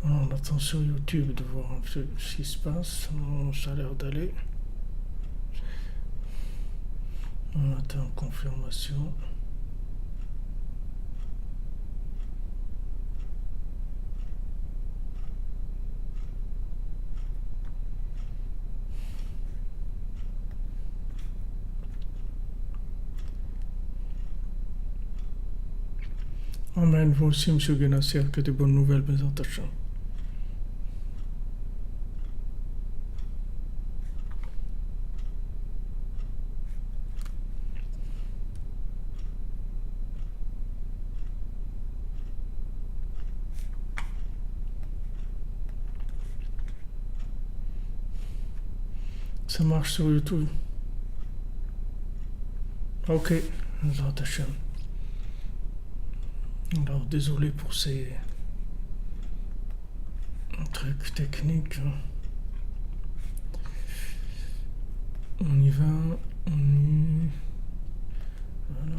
On attend sur YouTube de voir un peu ce qui se passe. Ça a l'air d'aller. On attend confirmation. Amen. Vous aussi, M. Guenasser, que de bonnes nouvelles, mes attachants. Ça marche sur YouTube. Ok, mes attachants. Alors, désolé pour ces trucs techniques. On y va. Voilà.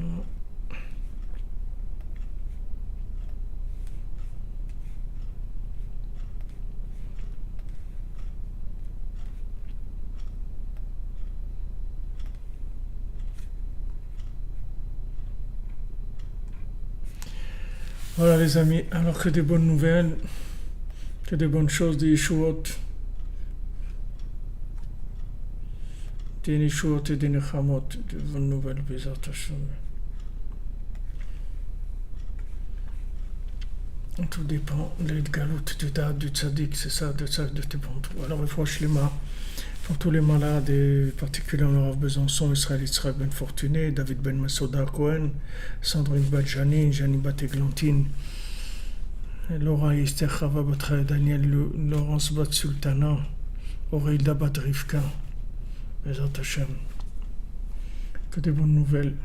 Voilà les amis, alors que des bonnes nouvelles, que des bonnes choses des Yeshuot, des Yeshuot et des Nechamot, de bonnes nouvelles, Bezat Hashem. Tout dépend de l'Idgalout, du Dad, du Tzadik, c'est ça, de ça, de tes bons. Alors il faut les mains pour tous les malades, et particulièrement Rav Besançon, Israël Yitzhak Ben Fortuné, David Ben Masouda Cohen, Sandrine Bat Janine, Janine Bat Eglantine, Laura Esther Chava Batra, Daniel Laurence Bat Sultana, Aurélia Bat Rivka, Bezat Hashem. Que des bonnes nouvelles.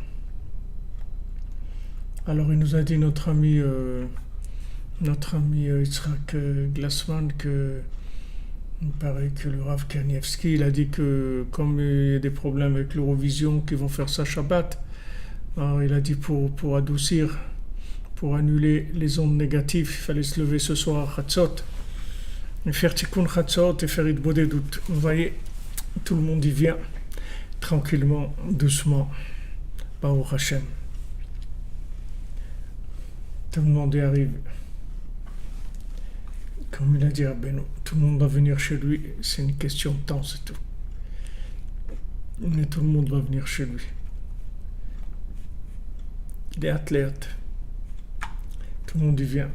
Alors il nous a dit notre ami Yitzhak Glassman que il paraît que le Rav Kanievski, il a dit que comme il y a des problèmes avec l'Eurovision, qu'ils vont faire ça Shabbat, alors il a dit pour adoucir, pour annuler les ondes négatives, il fallait se lever ce soir à Chatzot, et faire Tikkun Chatzot et faire Idbodé doute. Vous voyez, tout le monde y vient, tranquillement, doucement, Baruch Hashem. Tout le monde y arrive. Comme il a dit à Beno, tout le monde va venir chez lui, c'est une question de temps, c'est tout. Mais tout le monde va venir chez lui. Des athlètes. Tout le monde y vient.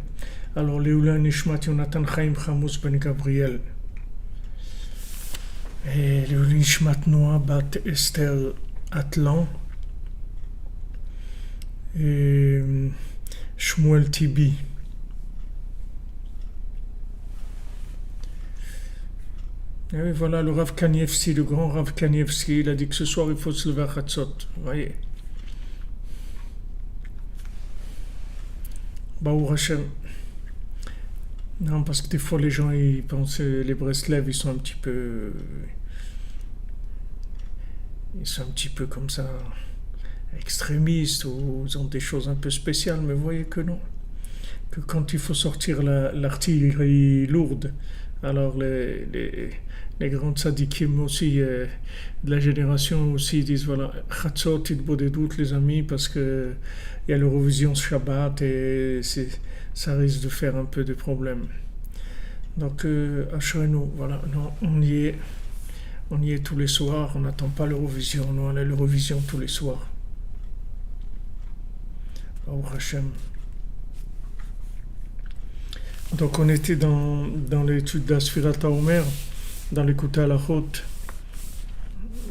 Alors, Léoula Nishmat Yonatan Chaim Chamous Ben Gabriel. Et Léoula Nishmat Noah Bat Esther Atlan. Et Shmuel Tibi. Et oui, voilà, le Rav Kanievski, le grand Rav Kanievski, il a dit que ce soir il faut se lever à Chatzot. Vous voyez. Baruch Hashem. Non, parce que des fois les gens ils pensent, les Breslev ils sont un petit peu. Ils sont un petit peu comme ça, extrémistes, ou ils ont des choses un peu spéciales, mais vous voyez que non. Que quand il faut sortir l'artillerie lourde, alors les grands tzadikim aussi de la génération aussi disent voilà, Chatzot, Idbodé doute les amis, parce que il y a l'Eurovision Shabbat et ça risque de faire un peu de problèmes. Donc Ashrenu, voilà, non, on y est tous les soirs, on n'attend pas l'Eurovision, nous on a l'Eurovision tous les soirs. Baruch Hashem. Donc on était dans l'étude d'Asfirat HaOmer, dans l'écoute à la route,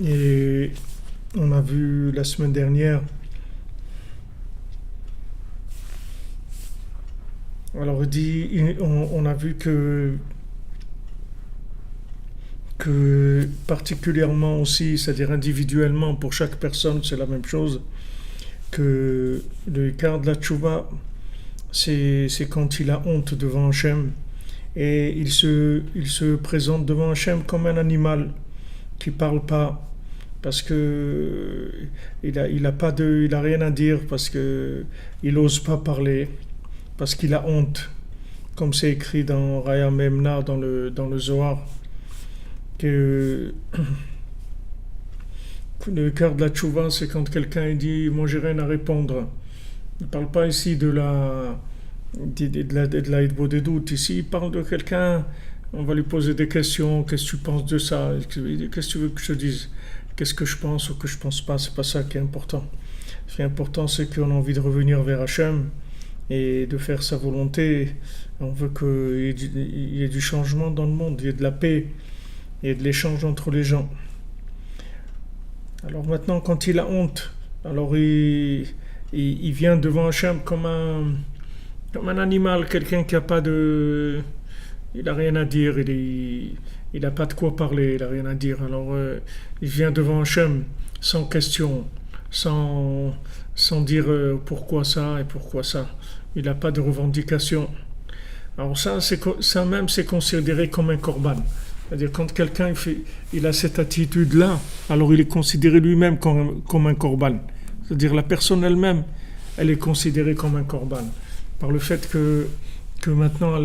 et on a vu la semaine dernière, alors on a vu que particulièrement aussi, c'est-à-dire individuellement pour chaque personne, c'est la même chose, que le quart de la tchouva, c'est quand il a honte devant Hachem et il se présente devant Hachem comme un animal qui parle pas parce que il a rien à dire, parce que il ose pas parler, parce qu'il a honte, comme c'est écrit dans Raya Memna, dans le Zohar, que le cœur de la tchouva, c'est quand quelqu'un dit moi j'ai rien à répondre. Il ne parle pas ici de la hitbodedut. Ici, il parle de quelqu'un, on va lui poser des questions. Qu'est-ce que tu penses de ça? Qu'est-ce que tu veux que je te dise? Qu'est-ce que je pense ou que je pense pas? C'est pas ça qui est important. Ce qui est important, c'est qu'on a envie de revenir vers Hachem et de faire sa volonté. On veut qu'il y ait du changement dans le monde, il y ait de la paix, il y ait de l'échange entre les gens. Alors maintenant, quand il a honte, alors il vient devant Hachem comme un animal, quelqu'un qui a pas de... Il n'a rien à dire, il n'a pas de quoi parler, il n'a rien à dire. Alors il vient devant Hachem sans question, sans dire pourquoi ça et pourquoi ça. Il n'a pas de revendication. Alors ça même, c'est considéré comme un korban. C'est-à-dire quand quelqu'un il a cette attitude-là, alors il est considéré lui-même comme un korban. C'est-à-dire la personne elle-même, elle est considérée comme un korban. Par le fait que maintenant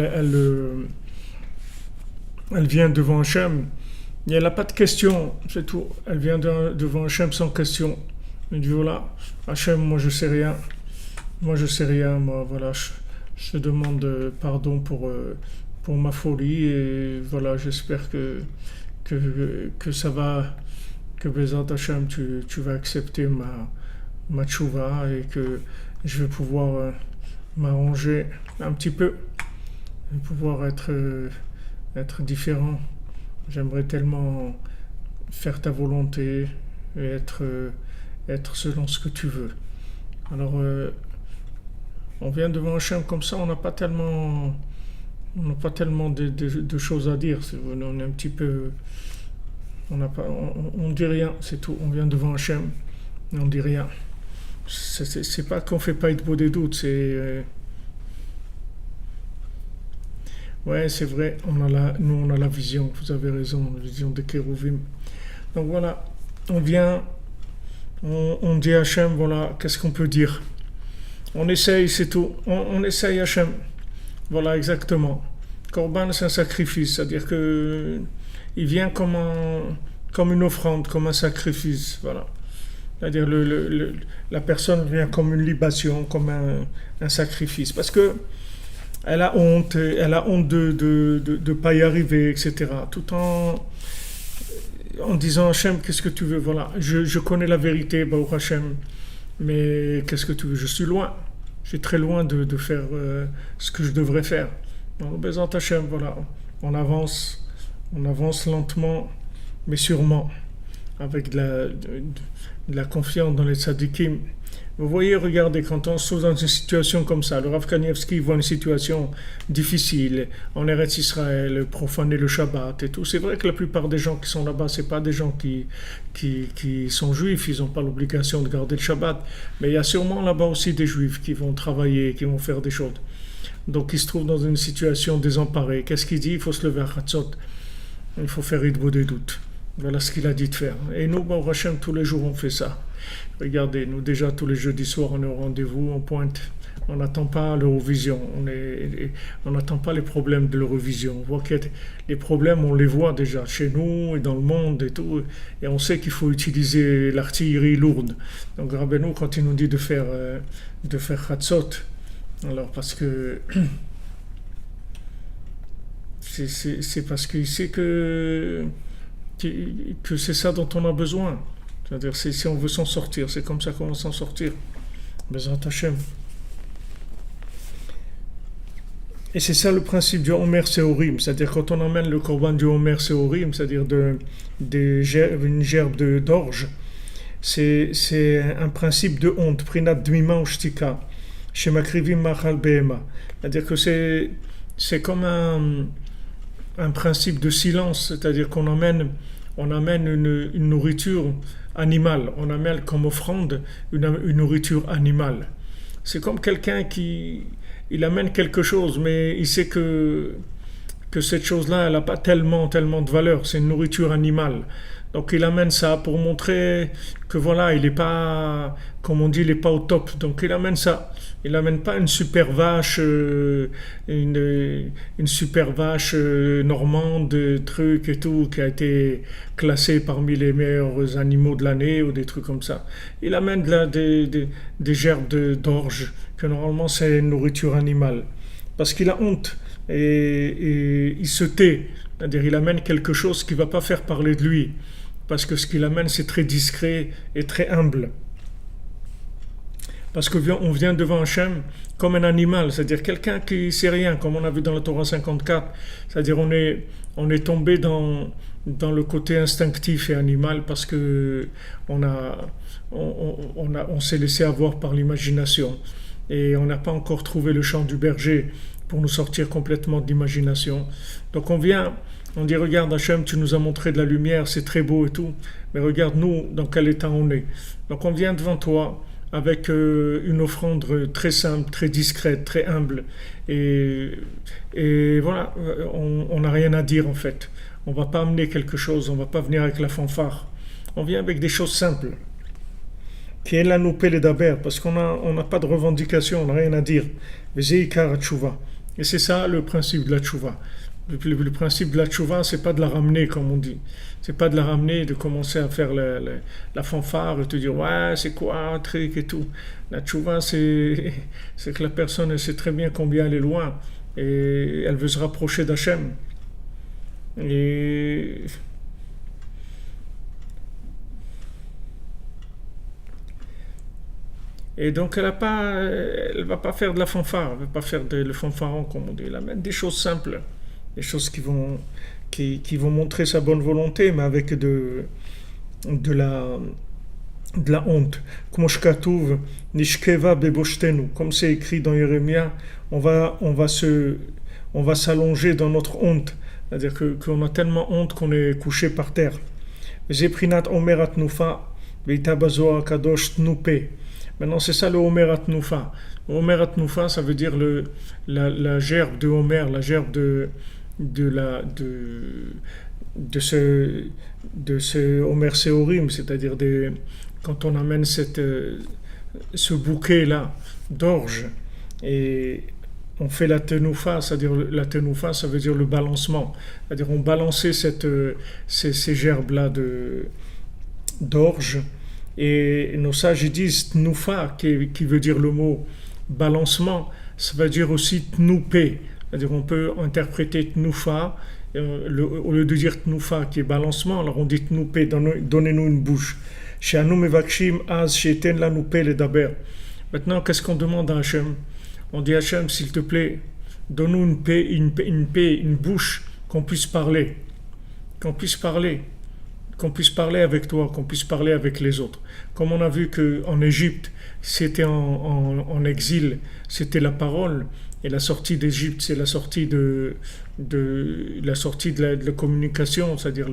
elle vient devant Hachem, et elle n'a pas de question, c'est tout. Elle vient devant Hachem sans question. Elle dit voilà, Hachem, moi je sais rien. Moi voilà, je te demande pardon pour ma folie et voilà, j'espère que ça va, que Bezat Hachem, tu vas accepter ma tchouva et que je vais pouvoir m'arranger un petit peu, pouvoir être différent. J'aimerais tellement faire ta volonté et être selon ce que tu veux. Alors, on vient devant Hachem comme ça, on n'a pas tellement de choses à dire. On est un petit peu, on dit rien, c'est tout. On vient devant Hachem, et on dit rien. C'est pas qu'on fait pas être beau des doutes, c'est ouais, c'est vrai, nous on a la vision, vous avez raison, la vision de Kérouvim. Donc voilà, on dit à Hachem, voilà, qu'est-ce qu'on peut dire? On essaye, c'est tout, on essaye Hachem. Voilà, exactement. Korban, c'est un sacrifice, c'est-à-dire que il vient comme une offrande, comme un sacrifice, voilà. C'est-à-dire la personne vient comme une libation, comme un sacrifice, parce que elle a honte de pas y arriver, etc. Tout en disant Hachem, qu'est-ce que tu veux? Voilà, je connais la vérité, Baruch Hachem, mais qu'est-ce que tu veux? Je suis loin, je suis très loin de faire ce que je devrais faire. Donc, Bezat Hachem, voilà, on avance lentement, mais sûrement, avec de la confiance dans les tzadikim. Vous voyez, regardez, quand on se trouve dans une situation comme ça, le Rav Kanievski voit une situation difficile, en Eretz Israël, profaner le Shabbat et tout. C'est vrai que la plupart des gens qui sont là-bas, c'est pas des gens qui sont juifs, ils n'ont pas l'obligation de garder le Shabbat, mais il y a sûrement là-bas aussi des juifs qui vont travailler, qui vont faire des choses. Donc ils se trouvent dans une situation désemparée. Qu'est-ce qu'il dit? Il faut se lever à Chatzot, il faut faire Hitbo des doutes. Voilà ce qu'il a dit de faire. Et nous, Baruch Hashem, tous les jours, on fait ça. Regardez, nous déjà, tous les jeudis soirs, on est au rendez-vous, on pointe. On n'attend pas l'Eurovision. On n'attend pas les problèmes de l'Eurovision. On voit que les problèmes, on les voit déjà chez nous et dans le monde et tout. Et on sait qu'il faut utiliser l'artillerie lourde. Donc, Rabbeinu, quand il nous dit de faire Chatzot, alors parce que c'est parce qu'il sait que c'est ça dont on a besoin. C'est-à-dire, si on veut s'en sortir, c'est comme ça qu'on va s'en sortir. Bezrat Hashem. Et c'est ça le principe du Omer Seorim. C'est-à-dire, quand on amène le korban du Omer Seorim, c'est-à-dire une gerbe d'orge, c'est un principe de honte. Prinat Dmima Ushtika. Shemakrivim Machal Behema. C'est-à-dire que c'est comme un principe de silence, c'est-à-dire qu'on amène une nourriture animale, on amène comme offrande une nourriture animale. C'est comme quelqu'un il amène quelque chose, mais il sait que que cette chose-là, elle n'a pas tellement de valeur. C'est une nourriture animale. Donc il amène ça pour montrer que voilà, il n'est pas, comme on dit, il n'est pas au top. Donc il amène ça. Il n'amène pas une super vache, une super vache normande, truc et tout, qui a été classée parmi les meilleurs animaux de l'année ou des trucs comme ça. Il amène des gerbes d'orge, que normalement c'est une nourriture animale. Parce qu'il a honte et il se tait. C'est-à-dire il amène quelque chose qui ne va pas faire parler de lui. Parce que ce qu'il amène, c'est très discret et très humble. Parce qu'on vient devant Hachem comme un animal, c'est-à-dire quelqu'un qui ne sait rien, comme on a vu dans la Torah 54. C'est-à-dire on est tombé dans le côté instinctif et animal parce que on s'est laissé avoir par l'imagination. Et on n'a pas encore trouvé le chant du berger pour nous sortir complètement de l'imagination. Donc on dit regarde Hachem, tu nous as montré de la lumière, c'est très beau et tout, mais regarde nous dans quel état on est. Donc on vient devant toi avec une offrande très simple, très discrète, très humble. Et voilà, on n'a rien à dire en fait. On ne va pas amener quelque chose, on ne va pas venir avec la fanfare. On vient avec des choses simples. Qui est la noupé les daber, parce qu'on n'a pas de revendication, on n'a rien à dire. Et c'est ça le principe de la tchouva. Le principe de la tchouva, c'est pas de la ramener, comme on dit. C'est pas de la ramener, de commencer à faire la fanfare et te dire ouais, c'est quoi un truc et tout. La tchouva, c'est que la personne elle sait très bien combien elle est loin et elle veut se rapprocher d'Hachem. Et donc elle va pas faire de la fanfare, elle va pas faire le fanfaron comme on dit. Elle amène des choses simples, des choses qui vont montrer sa bonne volonté, mais avec de la honte. Comme c'est écrit dans Jérémia, on va s'allonger dans notre honte. C'est-à-dire qu'on a tellement honte qu'on est couché par terre. Maintenant, c'est ça le Homer Atnoufa. Homer Atnoufa, ça veut dire la gerbe de Homer, la gerbe de ce Homer Seorim, c'est-à-dire quand on amène ce bouquet-là d'orge et on fait la tenoufa, c'est-à-dire la tenoufa, ça veut dire le balancement. C'est-à-dire on balançait ces gerbes-là d'orge. Et nos sages disent tnoufa, qui veut dire le mot balancement, ça veut dire aussi tnoupé. C'est-à-dire on peut interpréter tnoufa, au lieu de dire tnoufa qui est balancement, alors on dit tnoupé, donnez-nous une bouche. Chez Anu Mevakshim Az Sheten la Noupé le Daber. Maintenant, qu'est-ce qu'on demande à Hachem? On dit Hachem, s'il te plaît, donne-nous une bouche, qu'on puisse parler. Qu'on puisse parler avec toi, qu'on puisse parler avec les autres. Comme on a vu qu'en Égypte, c'était en exil, c'était la parole, et la sortie d'Égypte, c'est la sortie de la communication, c'est-à-dire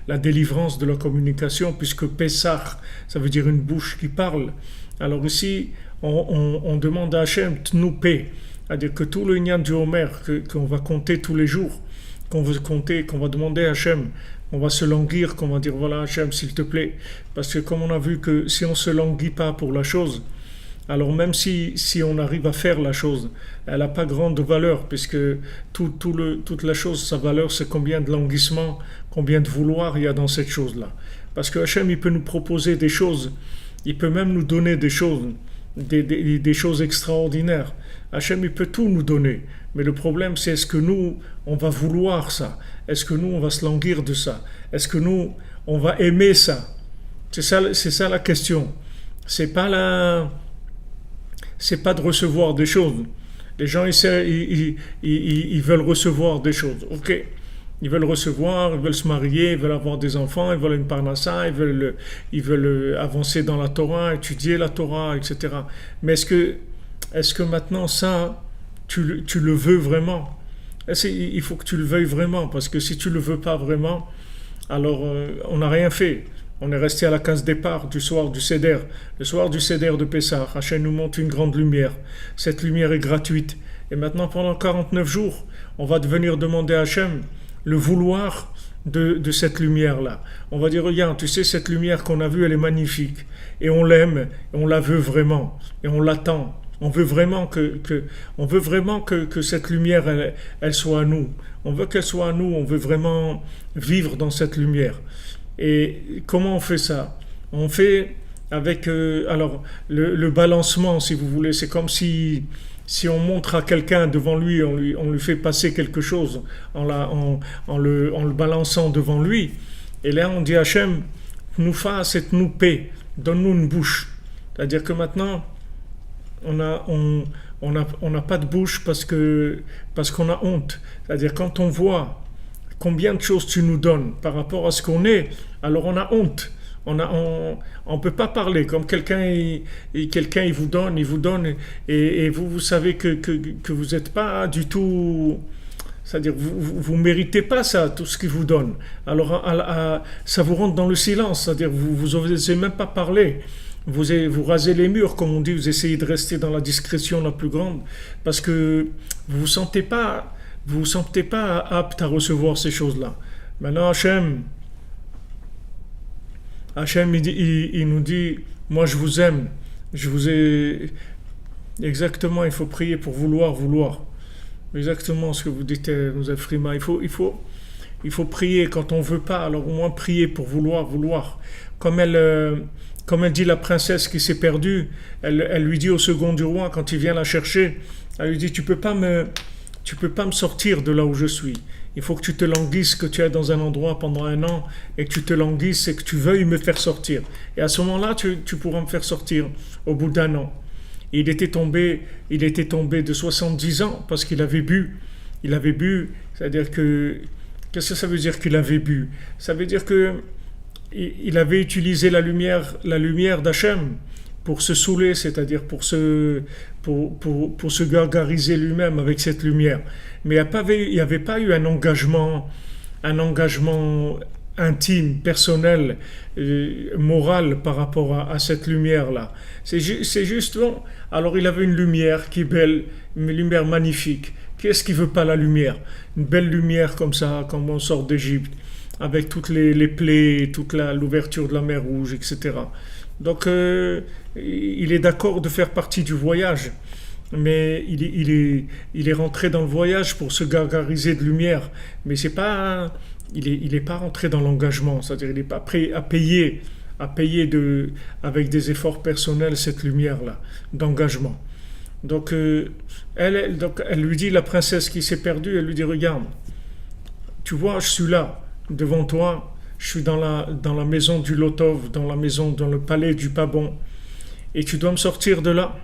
la délivrance de la communication, puisque Pessah, ça veut dire une bouche qui parle. Alors ici, on demande à Hachem, Tnoupé, c'est-à-dire que tout le Inyan du Homer, qu'on va compter tous les jours, qu'on va demander à Hachem, on va se languir, qu'on va dire voilà Hachem s'il te plaît, parce que comme on a vu que si on se languit pas pour la chose, alors même si on arrive à faire la chose, elle n'a pas grande valeur, puisque toute la chose, sa valeur, c'est combien de languissement, combien de vouloir il y a dans cette chose-là. Parce que Hachem, il peut nous proposer des choses, il peut même nous donner des choses, des choses extraordinaires. Hachem, il peut tout nous donner. Mais le problème, c'est est-ce que nous, on va vouloir ça? Est-ce que nous, on va se languir de ça? Est-ce que nous, on va aimer ça? C'est ça la question. C'est pas de recevoir des choses. Les gens, ils veulent recevoir des choses. Ok. Ils veulent recevoir, ils veulent se marier, ils veulent avoir des enfants, ils veulent une parnassa, ils veulent avancer dans la Torah, étudier la Torah, etc. Mais est-ce que maintenant ça, tu le veux vraiment? Il faut que tu le veuilles vraiment, parce que si tu le veux pas vraiment, alors on n'a rien fait. On est resté à la case départ du soir du Seder. Le soir du Seder de Pessah, Hachem nous montre une grande lumière. Cette lumière est gratuite. Et maintenant, pendant 49 jours, on va venir demander à Hachem le vouloir de cette lumière-là. On va dire, regarde, tu sais, cette lumière qu'on a vue, elle est magnifique. Et on l'aime, et on la veut vraiment. Et on l'attend. On veut vraiment que cette lumière, elle soit à nous. On veut qu'elle soit à nous. On veut vraiment vivre dans cette lumière. Et comment on fait ça? On fait avec alors le balancement, si vous voulez. C'est comme si on montre à quelqu'un devant lui, on lui fait passer quelque chose en le balançant devant lui. Et là, on dit Hachem, nous fasse et nous paie, donne-nous une bouche. C'est-à-dire que maintenant, on n'a pas de bouche parce qu'on a honte. C'est-à-dire quand on voit combien de choses tu nous donnes par rapport à ce qu'on est, alors on a honte. On peut pas parler comme quelqu'un il vous donne et vous savez que vous n'êtes pas du tout, c'est-à-dire vous méritez pas ça, tout ce qu'il vous donne. Alors ça vous rentre dans le silence, c'est-à-dire vous osez même pas parler. Vous rasez les murs, comme on dit, vous essayez de rester dans la discrétion la plus grande, parce que vous vous sentez pas apte à recevoir ces choses-là. Maintenant, Hachem il nous dit, moi je vous aime, je vous ai... Exactement, il faut prier pour vouloir. Exactement ce que vous dites, nous Frima. Il faut prier quand on veut pas, alors au moins prier pour vouloir. Comme elle dit la princesse qui s'est perdue, elle lui dit au second du roi, quand il vient la chercher, elle lui dit, tu peux pas me sortir de là où je suis. Il faut que tu te languisses, que tu es dans un endroit pendant 1 an et que tu te languisses et que tu veuilles me faire sortir. Et à ce moment-là, tu pourras me faire sortir au bout d'1 an. Et il était tombé de 70 ans parce qu'il avait bu. Il avait bu, c'est-à-dire que... Qu'est-ce que ça veut dire qu'il avait bu? Ça veut dire que il avait utilisé la lumière d'Hachem pour se saouler, c'est-à-dire pour se gargariser lui-même avec cette lumière. Mais il n'y avait pas eu un engagement intime, personnel, moral par rapport à cette lumière-là. C'est juste bon. Alors il avait une lumière qui est belle, une lumière magnifique. Qui est-ce qui veut pas la lumière? Une belle lumière comme ça, quand on sort d'Égypte, avec toutes les plaies, toute l'ouverture de la mer Rouge, etc. Donc il est d'accord de faire partie du voyage, mais il est rentré dans le voyage pour se gargariser de lumière, mais c'est pas, il est pas rentré dans l'engagement, c'est-à-dire il n'est pas prêt à payer avec des efforts personnels cette lumière-là d'engagement. Donc elle lui dit, la princesse qui s'est perdue, elle lui dit, regarde, tu vois, je suis là devant toi, je suis dans la maison du Lotov, dans le palais du Pabon, et tu dois me sortir de là.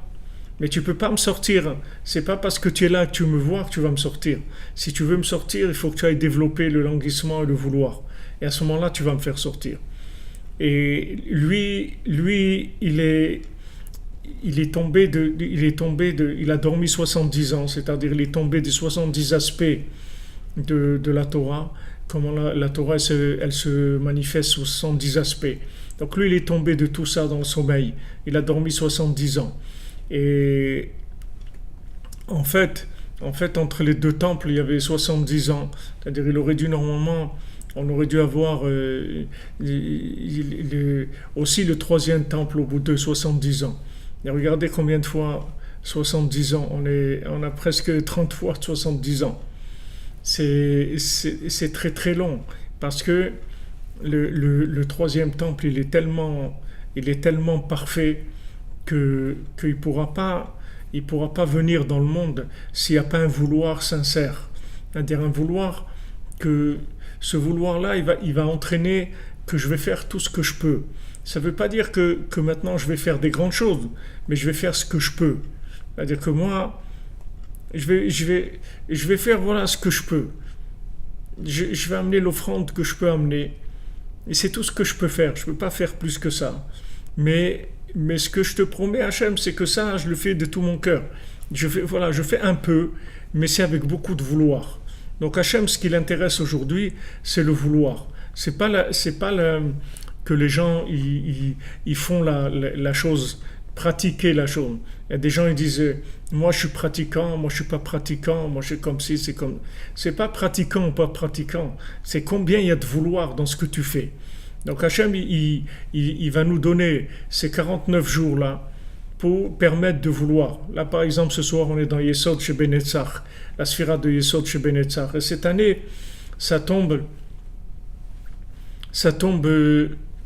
Mais tu peux pas me sortir. C'est pas parce que tu es là que tu me vois que tu vas me sortir. Si tu veux me sortir, il faut que tu ailles développer le languissement et le vouloir. Et à ce moment-là, tu vas me faire sortir. Et lui, il a dormi 70 ans, c'est-à-dire il est tombé des 70 aspects de la Torah. Comment la Torah elle se manifeste sous 70 aspects. Donc lui, il est tombé de tout ça dans le sommeil. Il a dormi 70 ans. Et en fait, entre les 2 temples, il y avait 70 ans. C'est-à-dire, on aurait dû avoir aussi le 3e temple au bout de 70 ans. Et regardez combien de fois 70 ans. On a presque 30 fois 70 ans. C'est très très long parce que le 3e temple il est tellement parfait qu'il pourra pas venir dans le monde s'il n'y a pas un vouloir sincère, c'est-à-dire un vouloir que ce vouloir-là il va entraîner que je vais faire tout ce que je peux. Ça ne veut pas dire que maintenant je vais faire des grandes choses, mais je vais faire ce que je peux. C'est-à-dire que moi je vais faire voilà ce que je peux. Je vais amener l'offrande que je peux amener. Et c'est tout ce que je peux faire. Je ne peux pas faire plus que ça. Mais ce que je te promets, Hachem, c'est que ça, je le fais de tout mon cœur. Je fais un peu, mais c'est avec beaucoup de vouloir. Donc Hachem, ce qui l'intéresse aujourd'hui, c'est le vouloir. C'est pas que les gens ils font la chose, pratiquer la chose. Il y a des gens qui disent moi je suis pratiquant, moi je suis pas pratiquant, moi je suis comme si, c'est comme. C'est pas pratiquant ou pas pratiquant, c'est combien il y a de vouloir dans ce que tu fais. Donc Hachem, il va nous donner ces 49 jours-là pour permettre de vouloir. Là, par exemple, ce soir, on est dans Yesod chez Benetzach, la sphira de Yesod chez Benetzach. Et cette année, ça tombe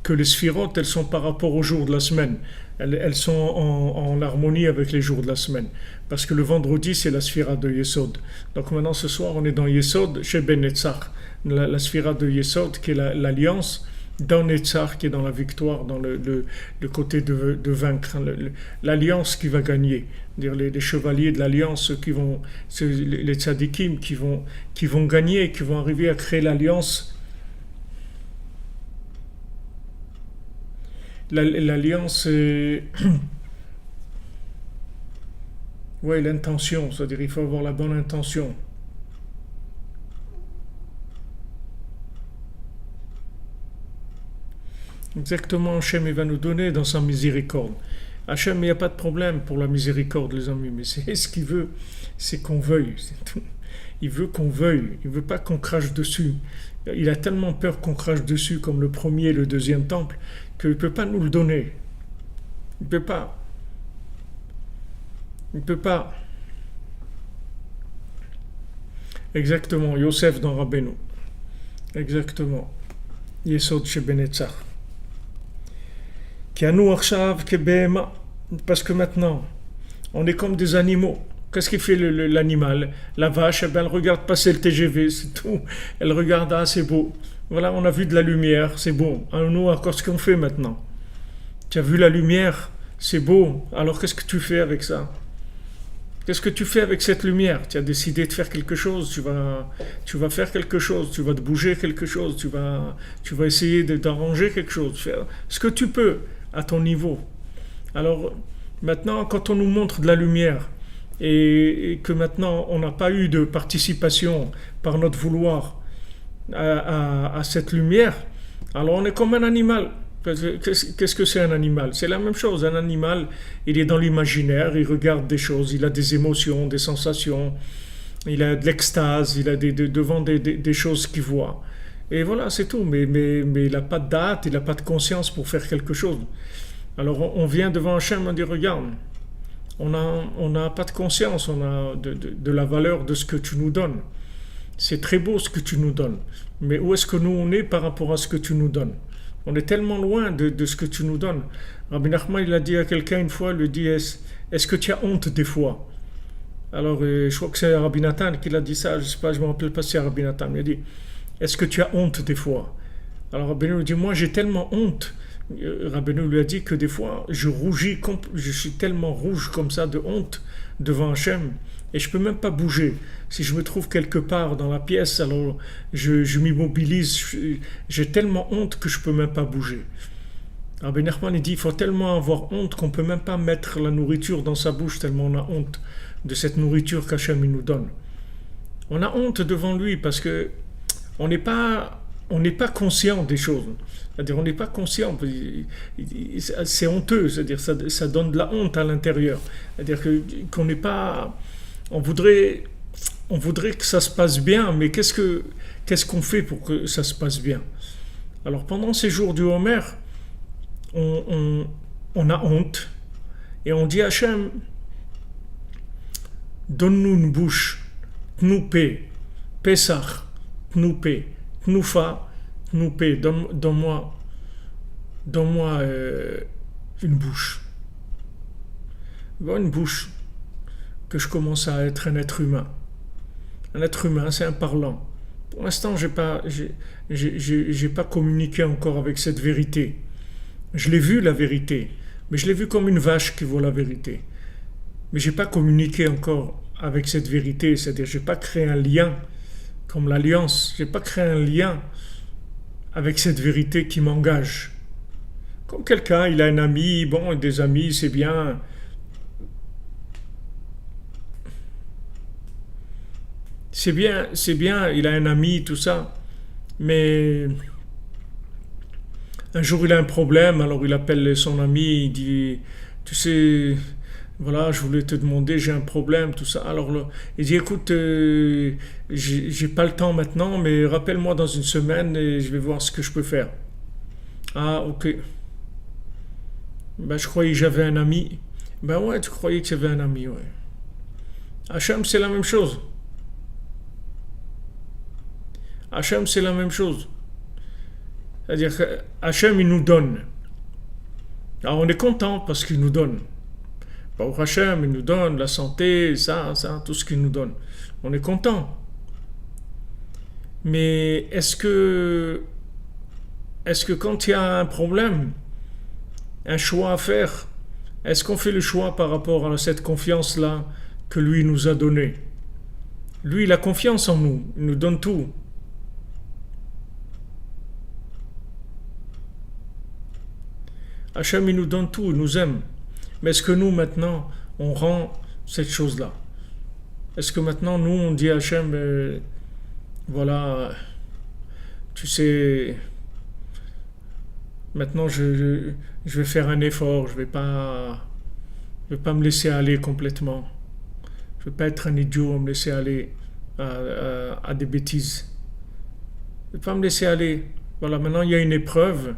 que les sphirotes, elles sont par rapport aux jours de la semaine. Elles sont en harmonie avec les jours de la semaine. Parce que le vendredi, c'est la sphira de Yesod. Donc maintenant, ce soir, on est dans Yesod chez Benetzach, la sphira de Yesod, qui est l'alliance dans Netzach, qui est dans la victoire, dans le côté de vaincre, l'alliance qui va gagner. Dire les chevaliers de l'alliance, les tzadikim qui vont gagner, qui vont arriver à créer l'alliance. L'alliance, ouais, l'intention, c'est-à-dire il faut avoir la bonne intention. Exactement, Hachem il va nous donner dans sa miséricorde. Hachem, il n'y a pas de problème pour la miséricorde, les amis, mais c'est ce qu'il veut, c'est qu'on veuille, c'est tout. Il veut qu'on veuille, il ne veut pas qu'on crache dessus. Il a tellement peur qu'on crache dessus, comme le premier et le deuxième temple, qu'il ne peut pas nous le donner. Il ne peut pas. Il ne peut pas. Exactement, Yosef dans Rabbeinu. Exactement. Yesod chez Benetzach. Parce que maintenant, on est comme des animaux. Qu'est-ce qu'il fait l'animal? La vache, eh bien, elle regarde passer le TGV, c'est tout. Elle regarde, ah, c'est beau. Voilà, on a vu de la lumière, c'est beau. Alors nous, encore ce qu'on fait maintenant. Tu as vu la lumière, c'est beau. Alors qu'est-ce que tu fais avec ça? Qu'est-ce que tu fais avec cette lumière? Tu as décidé de faire quelque chose, tu vas faire quelque chose, tu vas te bouger quelque chose, tu vas essayer d'arranger quelque chose, faire ce que tu peux à ton niveau. Alors maintenant, quand on nous montre de la lumière et que maintenant on n'a pas eu de participation par notre vouloir à cette lumière, alors on est comme un animal. Qu'est-ce que c'est un animal? C'est la même chose. Un animal, il est dans l'imaginaire, il regarde des choses, il a des émotions, des sensations, il a de l'extase, il a devant des choses qu'il voit. Et voilà, c'est tout. Mais il n'a pas de date, il n'a pas de conscience pour faire quelque chose. Alors on vient devant Hachem, on dit regarde, on n'a pas de conscience, on a de la valeur de ce que tu nous donnes. C'est très beau ce que tu nous donnes. Mais où est-ce que nous on est par rapport à ce que tu nous donnes? On est tellement loin de ce que tu nous donnes. Rabbi Nachman, il a dit à quelqu'un une fois, il lui dit, est-ce que tu as honte des fois? Alors, je crois que c'est Rabbi Nathan qui l'a dit ça, je ne sais pas, je ne me rappelle pas si c'est Rabbi Nathan, mais il a dit, est-ce que tu as honte des fois? Alors Rabbi lui dit, moi j'ai tellement honte. Rabbi lui a dit que des fois, je rougis, je suis tellement rouge comme ça de honte devant Hachem, et je ne peux même pas bouger. Si je me trouve quelque part dans la pièce, alors je m'immobilise, j'ai tellement honte que je ne peux même pas bouger. Rabbi Nachman il dit, il faut tellement avoir honte qu'on ne peut même pas mettre la nourriture dans sa bouche, tellement on a honte de cette nourriture qu'Hachem nous donne. On a honte devant lui parce que on n'est pas conscient des choses. C'est-à-dire on n'est pas conscient, c'est honteux, c'est-à-dire ça donne de la honte à l'intérieur. C'est-à-dire qu'on n'est pas... On voudrait que ça se passe bien, mais qu'est-ce qu'on fait pour que ça se passe bien? Alors pendant ces jours du Homer, on a honte et on dit à Hachem, donne-nous une bouche, Tnoupé, Pesach, Tnoupé, Tnoufa, Tnoupé, donne-moi une bouche. Une bouche, que je commence à être un être humain. Un être humain, c'est un parlant. Pour l'instant, j'ai pas communiqué encore avec cette vérité. Je l'ai vu, la vérité, mais je l'ai vu comme une vache qui voit la vérité. Mais j'ai pas communiqué encore avec cette vérité, c'est-à-dire j'ai pas créé un lien comme l'alliance, j'ai pas créé un lien avec cette vérité qui m'engage. Comme quelqu'un, il a un ami, bon, des amis, c'est bien. C'est bien, il a un ami, tout ça, mais un jour il a un problème, alors il appelle son ami, il dit, tu sais, voilà, je voulais te demander, j'ai un problème, tout ça. Alors là, il dit, écoute, j'ai pas le temps maintenant, mais rappelle-moi dans une semaine et je vais voir ce que je peux faire. Ah, ok. Ben, je croyais que j'avais un ami. Ben ouais, tu croyais que tu avais un ami, ouais. Hachem, c'est la même chose. Hachem, c'est la même chose. C'est-à-dire que Hachem, il nous donne. Alors on est content parce qu'il nous donne. Baruch Hachem, il nous donne la santé, ça, tout ce qu'il nous donne. On est content. Mais est-ce que quand il y a un problème, un choix à faire, est-ce qu'on fait le choix par rapport à cette confiance-là que lui nous a donnée? Lui, il a confiance en nous, il nous donne tout. Hachem, il nous donne tout, il nous aime. Mais est-ce que nous, maintenant, on rend cette chose-là? Est-ce que maintenant, nous, on dit à Hachem, voilà, tu sais, maintenant, je vais faire un effort, je vais pas me laisser aller complètement. Je ne vais pas être un idiot, me laisser aller à des bêtises. Je ne vais pas me laisser aller. Voilà, maintenant, il y a une épreuve.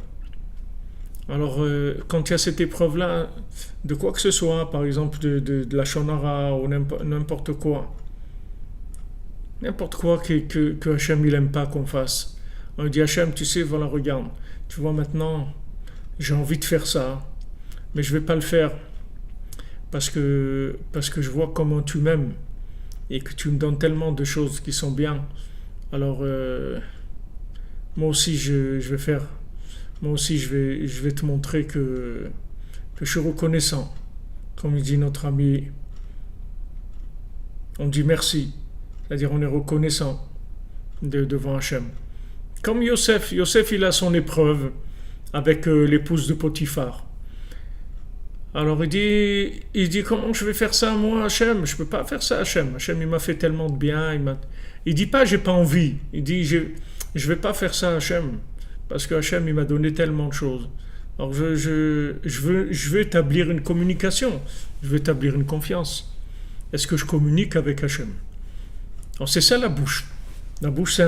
Alors, quand il y a cette épreuve-là, de quoi que ce soit, par exemple de la shonara ou n'importe quoi que Hachem il n'aime pas qu'on fasse. On dit Hachem, tu sais, voilà, regarde, tu vois maintenant, j'ai envie de faire ça, mais je ne vais pas le faire parce que je vois comment tu m'aimes et que tu me donnes tellement de choses qui sont bien. Alors, moi aussi, je vais faire. Moi aussi, je vais te montrer que je suis reconnaissant. Comme dit notre ami, on dit merci. C'est-à-dire, on est reconnaissant devant Hachem. Comme Yosef, il a son épreuve avec l'épouse de Potiphar. Alors il dit comment je vais faire ça moi Hachem? Je peux pas faire ça Hachem. Hachem il m'a fait tellement de bien. Il dit pas j'ai pas envie. Il dit je vais pas faire ça Hachem parce que Hachem il m'a donné tellement de choses. Alors je veux établir une communication. Je veux établir une confiance. Est-ce que je communique avec Hachem? Alors c'est ça la bouche. La bouche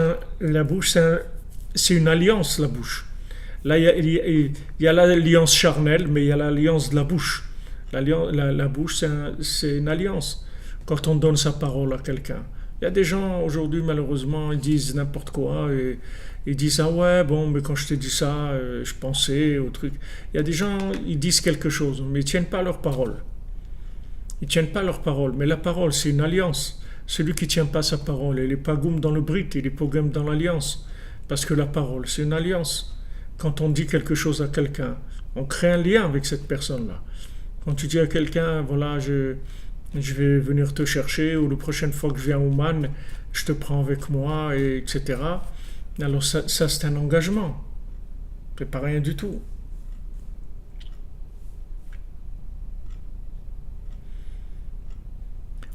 c'est une alliance la bouche. Là, il y a l'alliance charnelle, mais il y a l'alliance de la bouche. La bouche, c'est une alliance. Quand on donne sa parole à quelqu'un. Il y a des gens, aujourd'hui, malheureusement, ils disent n'importe quoi. Et ils disent, ah ouais, bon, mais quand je t'ai dit ça, je pensais au truc. Il y a des gens, ils disent quelque chose, mais ils ne tiennent pas leur parole. Ils ne tiennent pas leur parole. Mais la parole, c'est une alliance. Celui qui ne tient pas sa parole, il est pas goum dans le brit, il est pas goum dans l'alliance. Parce que la parole, c'est une alliance. Quand on dit quelque chose à quelqu'un, on crée un lien avec cette personne-là. Quand tu dis à quelqu'un, voilà, je vais venir te chercher, ou la prochaine fois que je viens à Ouman, je te prends avec moi, etc. Alors ça c'est un engagement. C'est pas rien du tout.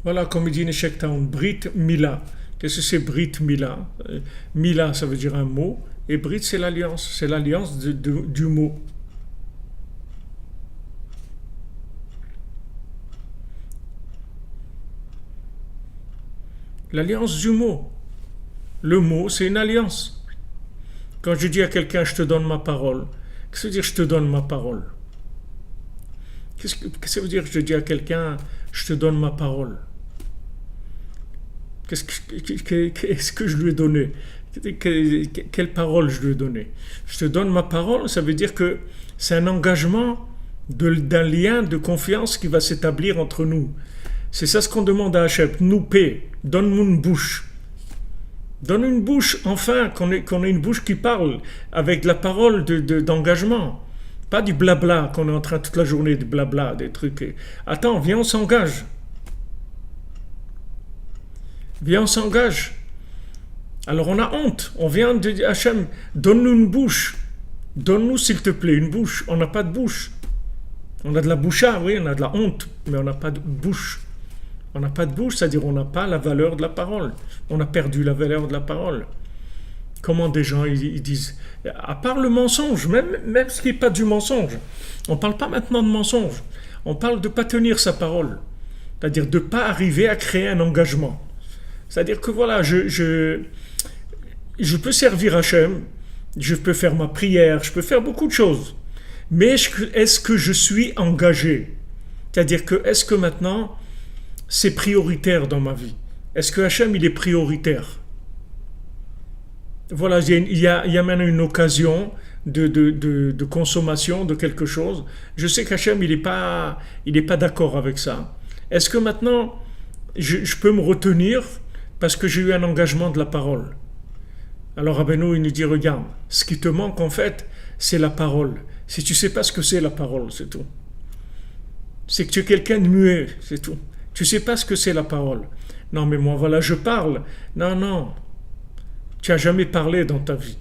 Voilà, comme il dit Neshek Taoun, Brit Mila. Qu'est-ce que c'est Brit Mila? Mila, ça veut dire un mot. Et Brit, c'est l'alliance du mot. L'alliance du mot. Le mot, c'est une alliance. Quand je dis à quelqu'un, je te donne ma parole, qu'est-ce que ça veut dire je te donne ma parole? Qu'est-ce que ça veut dire je dis à quelqu'un, je te donne ma parole? Qu'est-ce que je lui ai donné? Quelle parole je lui ai donné? Je te donne ma parole, ça veut dire que c'est un engagement d'un lien de confiance qui va s'établir entre nous. C'est ça ce qu'on demande à Hachem. Nous paie, donne-nous une bouche. Donne une bouche, enfin, qu'on ait une bouche qui parle avec la parole d'engagement. Pas du blabla qu'on est en train toute la journée de blabla, des trucs. Attends, viens, on s'engage. Viens, on s'engage. Alors on a honte. On vient de dire Hachem, donne-nous une bouche. Donne-nous, s'il te plaît, une bouche. On n'a pas de bouche. On a de la boucha, oui, on a de la honte, mais on n'a pas de bouche. On n'a pas de bouche, c'est-à-dire on n'a pas la valeur de la parole. On a perdu la valeur de la parole. Comment des gens ils disent, à part le mensonge, même ce qui n'est pas du mensonge, on ne parle pas maintenant de mensonge, on parle de ne pas tenir sa parole, c'est-à-dire de ne pas arriver à créer un engagement. C'est-à-dire que voilà, je peux servir Hachem, je peux faire ma prière, je peux faire beaucoup de choses, mais est-ce que je suis engagé? C'est-à-dire que est-ce que maintenant c'est prioritaire dans ma vie? Est-ce que Hachem il est prioritaire? Voilà, il y a maintenant une occasion de consommation de quelque chose. Je sais qu'Hachem, il est pas d'accord avec ça. Est-ce que maintenant, je peux me retenir parce que j'ai eu un engagement de la parole? Alors Rabbeinu, il nous dit, regarde, ce qui te manque en fait, c'est la parole. Si tu sais pas ce que c'est la parole, c'est tout. C'est que tu es quelqu'un de muet, c'est tout. Tu sais pas ce que c'est la parole. Non, mais moi, voilà, je parle. Non, non. Tu n'as jamais parlé dans ta vie.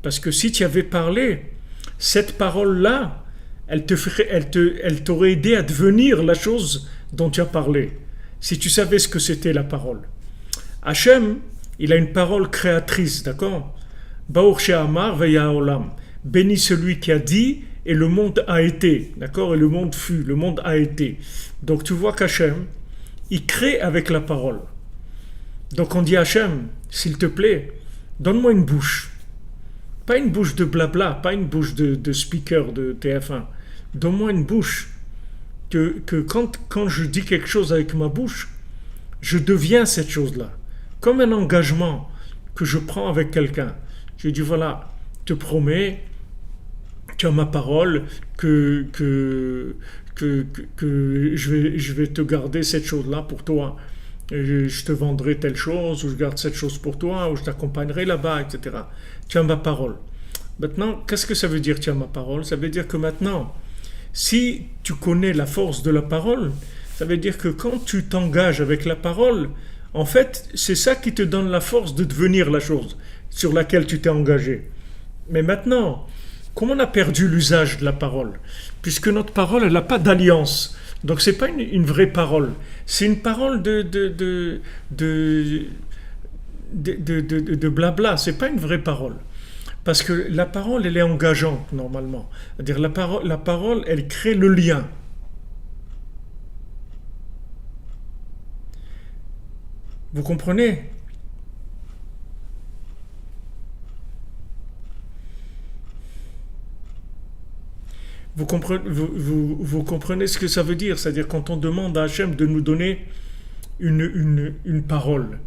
Parce que si tu avais parlé, cette parole-là, elle t'aurait aidé à devenir la chose dont tu as parlé. Si tu savais ce que c'était la parole. Hachem, il a une parole créatrice, d'accord? Baruch she'amar veya olam. Béni celui qui a dit et le monde a été, d'accord? Et le monde fut, le monde a été. Donc tu vois qu'Hachem, il crée avec la parole. Donc on dit à Hachem, s'il te plaît, donne-moi une bouche. Pas une bouche de blabla, pas une bouche de speaker de TF1. Donne-moi une bouche que quand je dis quelque chose avec ma bouche, je deviens cette chose-là. Comme un engagement que je prends avec quelqu'un. Je dis voilà, te promets, tu as ma parole, que je vais te garder cette chose-là pour toi. Je te vendrai telle chose, ou je garde cette chose pour toi, ou je t'accompagnerai là-bas, etc. Tu as ma parole. Maintenant, qu'est-ce que ça veut dire tu as ma parole? Ça veut dire que maintenant, si tu connais la force de la parole, ça veut dire que quand tu t'engages avec la parole, en fait, c'est ça qui te donne la force de devenir la chose sur laquelle tu t'es engagé. Mais maintenant, comme on a perdu l'usage de la parole, puisque notre parole, elle n'a pas d'alliance, donc c'est pas une vraie parole, c'est une parole de blabla, c'est pas une vraie parole. Parce que la parole, elle est engageante normalement. C'est-à-dire la parole, elle crée le lien. Vous comprenez? Vous comprenez ce que ça veut dire? C'est-à-dire quand on demande à Hachem de nous donner une parole,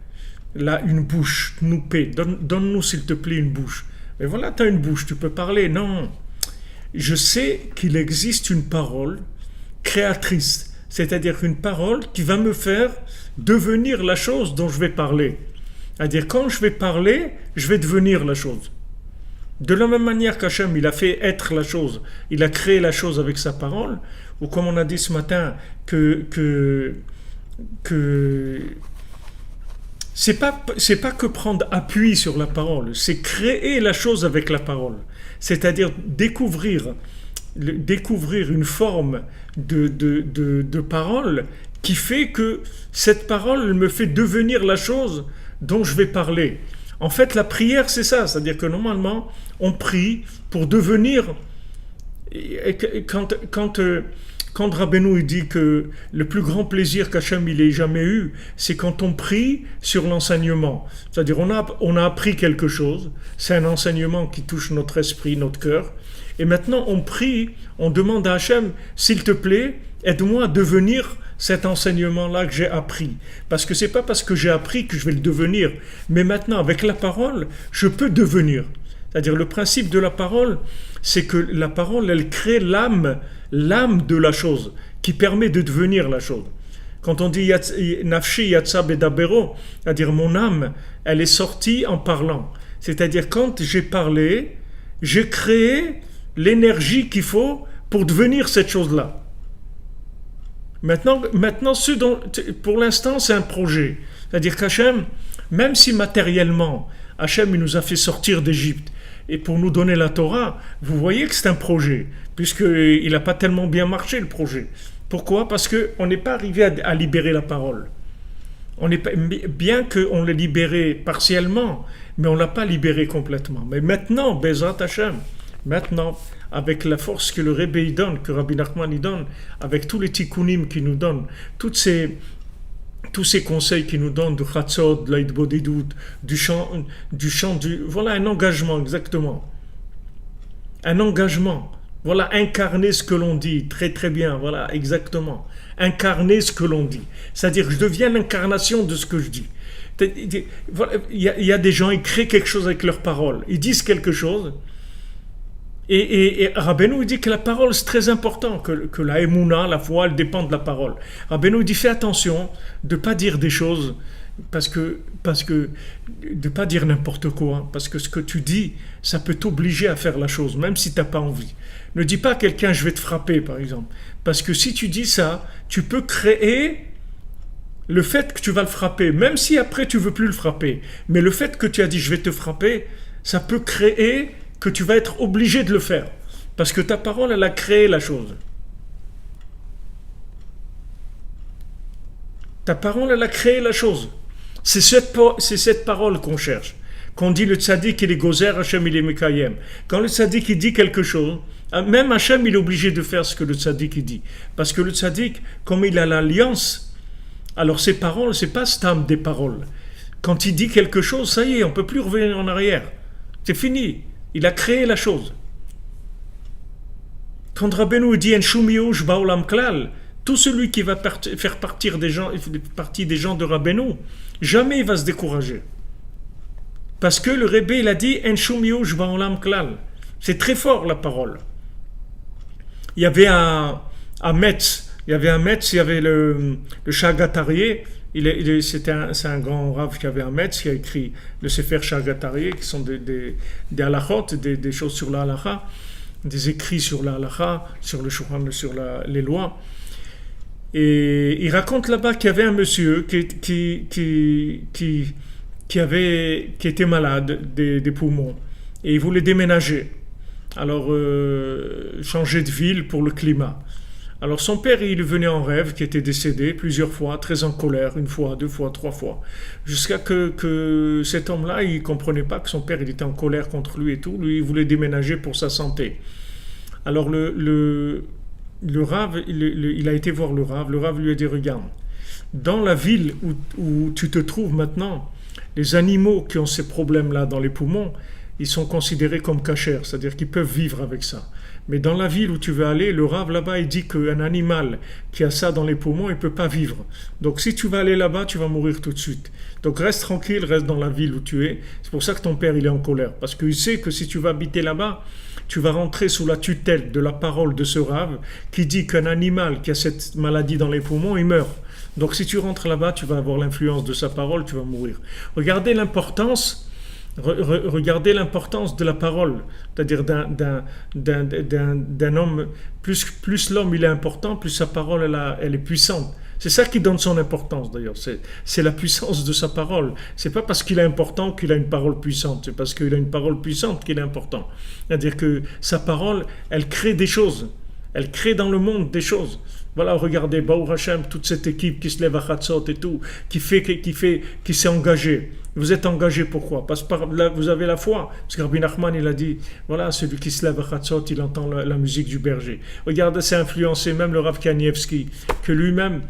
là, une bouche, nous paie, donne-nous s'il te plaît une bouche. Mais voilà, tu as une bouche, tu peux parler. Non, je sais qu'il existe une parole créatrice, c'est-à-dire une parole qui va me faire devenir la chose dont je vais parler. C'est-à-dire quand je vais parler, je vais devenir la chose. De la même manière qu'Hachem, il a fait être la chose, il a créé la chose avec sa parole, ou comme on a dit ce matin, que c'est pas que prendre appui sur la parole, c'est créer la chose avec la parole. C'est-à-dire découvrir une forme de parole qui fait que cette parole me fait devenir la chose dont je vais parler. En fait, la prière, c'est ça. C'est-à-dire que normalement, on prie pour devenir... Quand Rabbeinu dit que le plus grand plaisir qu'Hachem il ait jamais eu, c'est quand on prie sur l'enseignement. C'est-à-dire on a appris quelque chose, c'est un enseignement qui touche notre esprit, notre cœur, et maintenant on prie, on demande à Hachem, s'il te plaît, aide-moi à devenir cet enseignement-là que j'ai appris. Parce que c'est pas parce que j'ai appris que je vais le devenir, mais maintenant avec la parole, je peux devenir. C'est-à-dire le principe de la parole, c'est que la parole, elle crée l'âme de la chose, qui permet de devenir la chose. Quand on dit nafshi yatsa bedabero, c'est-à-dire mon âme, elle est sortie en parlant. C'est-à-dire quand j'ai parlé, j'ai créé l'énergie qu'il faut pour devenir cette chose-là. Maintenant pour l'instant, c'est un projet. C'est-à-dire qu'Hachem, même si matériellement, Hachem il nous a fait sortir d'Égypte, et pour nous donner la Torah, vous voyez que c'est un projet, puisqu'il n'a pas tellement bien marché le projet. Pourquoi? Parce qu'on n'est pas arrivé à libérer la parole. On est, bien qu'on l'ait libéré partiellement, mais on ne l'a pas libéré complètement. Mais maintenant, Bezrat Hashem, maintenant, avec la force que le Rebbe donne, que Rabbi Nachman il donne, avec tous les tikkunim qu'il nous donne, tous ces conseils qu'il nous donne, de Chatzot, de l'Aïdbodidut, voilà un engagement, exactement. Un engagement. Voilà, incarner ce que l'on dit, très très bien, voilà, exactement. Incarner ce que l'on dit. C'est-à-dire que je deviens l'incarnation de ce que je dis. Il y a des gens, ils créent quelque chose avec leurs paroles. Ils disent quelque chose. Et Rabbeinu dit que la parole, c'est très important, que la émouna, la foi, elle dépend de la parole. Rabbeinu dit, fais attention de ne pas dire des choses, parce que de ne pas dire n'importe quoi, parce que ce que tu dis, ça peut t'obliger à faire la chose, même si tu n'as pas envie. Ne dis pas à quelqu'un, je vais te frapper, par exemple. Parce que si tu dis ça, tu peux créer le fait que tu vas le frapper, même si après tu ne veux plus le frapper. Mais le fait que tu as dit, je vais te frapper, ça peut créer que tu vas être obligé de le faire. Parce que ta parole, elle a créé la chose. Ta parole, elle a créé la chose. C'est cette parole qu'on cherche. Qu'on dit le tzaddik, il est gozer, Hachem, il est mekayem. Quand le tzaddik, il dit quelque chose, même Hachem, il est obligé de faire ce que le tzaddik, il dit. Parce que le tzaddik, comme il a l'alliance, alors ses paroles, c'est pas stam des paroles. Quand il dit quelque chose, ça y est, on ne peut plus revenir en arrière. C'est fini. Il a créé la chose. Quand Rabbeinu dit en shumiyush baolam klal, tout celui qui va faire partie des gens de Rabbeinu, jamais il va se décourager. Parce que le Rebbe, il a dit en shumiyush baolam klal. C'est très fort la parole. Il y avait à Metz, il y avait le Shagatarié. C'est un grand rav qui avait à Metz, qui a écrit le Sefer Shagatarié, qui sont des halachot, des choses sur la halacha, des écrits sur la halacha, sur le Shulchan, sur les lois. Et il raconte là-bas qu'il y avait un monsieur qui était malade des poumons, et il voulait déménager. Alors, changer de ville pour le climat. Alors son père, il venait en rêve, qui était décédé plusieurs fois, très en colère, une fois, deux fois, trois fois, jusqu'à que cet homme-là, il comprenait pas que son père, il était en colère contre lui et tout. Lui, il voulait déménager pour sa santé. Alors le Rav, il a été voir le Rav lui a dit, regarde, dans la ville où tu te trouves maintenant, les animaux qui ont ces problèmes-là dans les poumons, ils sont considérés comme cachers, c'est-à-dire qu'ils peuvent vivre avec ça. Mais dans la ville où tu veux aller, le Rav là-bas, il dit qu'un animal qui a ça dans les poumons, il ne peut pas vivre. Donc si tu vas aller là-bas, tu vas mourir tout de suite. Donc reste tranquille, reste dans la ville où tu es. C'est pour ça que ton père, il est en colère. Parce qu'il sait que si tu vas habiter là-bas, tu vas rentrer sous la tutelle de la parole de ce Rav qui dit qu'un animal qui a cette maladie dans les poumons, il meurt. Donc si tu rentres là-bas, tu vas avoir l'influence de sa parole, tu vas mourir. Regardez l'importance de la parole, c'est-à-dire d'un homme. Plus l'homme il est important, plus sa parole elle est puissante. C'est ça qui donne son importance d'ailleurs. C'est la puissance de sa parole. C'est pas parce qu'il est important qu'il a une parole puissante. C'est parce qu'il a une parole puissante qu'il est important. C'est-à-dire que sa parole, elle crée des choses. Elle crée dans le monde des choses. Voilà, regardez, Baruch Hashem, toute cette équipe qui se lève à Chatzot et tout, qui s'est engagée. Vous êtes engagé pourquoi? Parce que là, vous avez la foi. Parce que Rabbi Nachman, il a dit, voilà, celui qui se lève à Chatzot, il entend la musique du berger. Regardez, c'est influencé même le Rav Kanievski, que lui-même,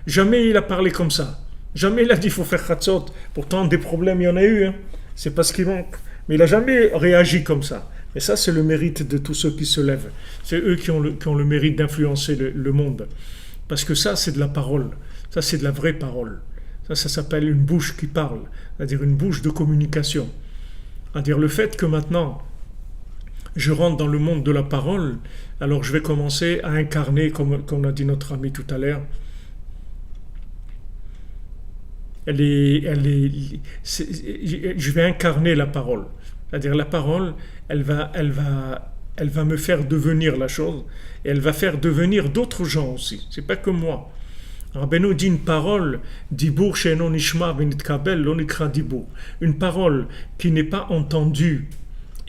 jamais il a parlé comme ça. Jamais il a dit, il faut faire Chatzot. Pourtant, des problèmes, il y en a eu. Hein. C'est parce qu'il manque. Mais il n'a jamais réagi comme ça. Et ça, c'est le mérite de tous ceux qui se lèvent. C'est eux qui ont le mérite d'influencer le monde. Parce que ça, c'est de la parole. Ça, c'est de la vraie parole. Ça s'appelle une bouche qui parle. C'est-à-dire une bouche de communication. C'est-à-dire le fait que maintenant, je rentre dans le monde de la parole, alors je vais commencer à incarner, comme a dit notre ami tout à l'heure, je vais incarner la parole. C'est-à-dire la parole, elle va me faire devenir la chose, et elle va faire devenir d'autres gens aussi. C'est pas que moi. Rabbeinu dit une parole, dibour she'eno nishma v'nitkabel lo nikra dibour. Une parole qui n'est pas entendue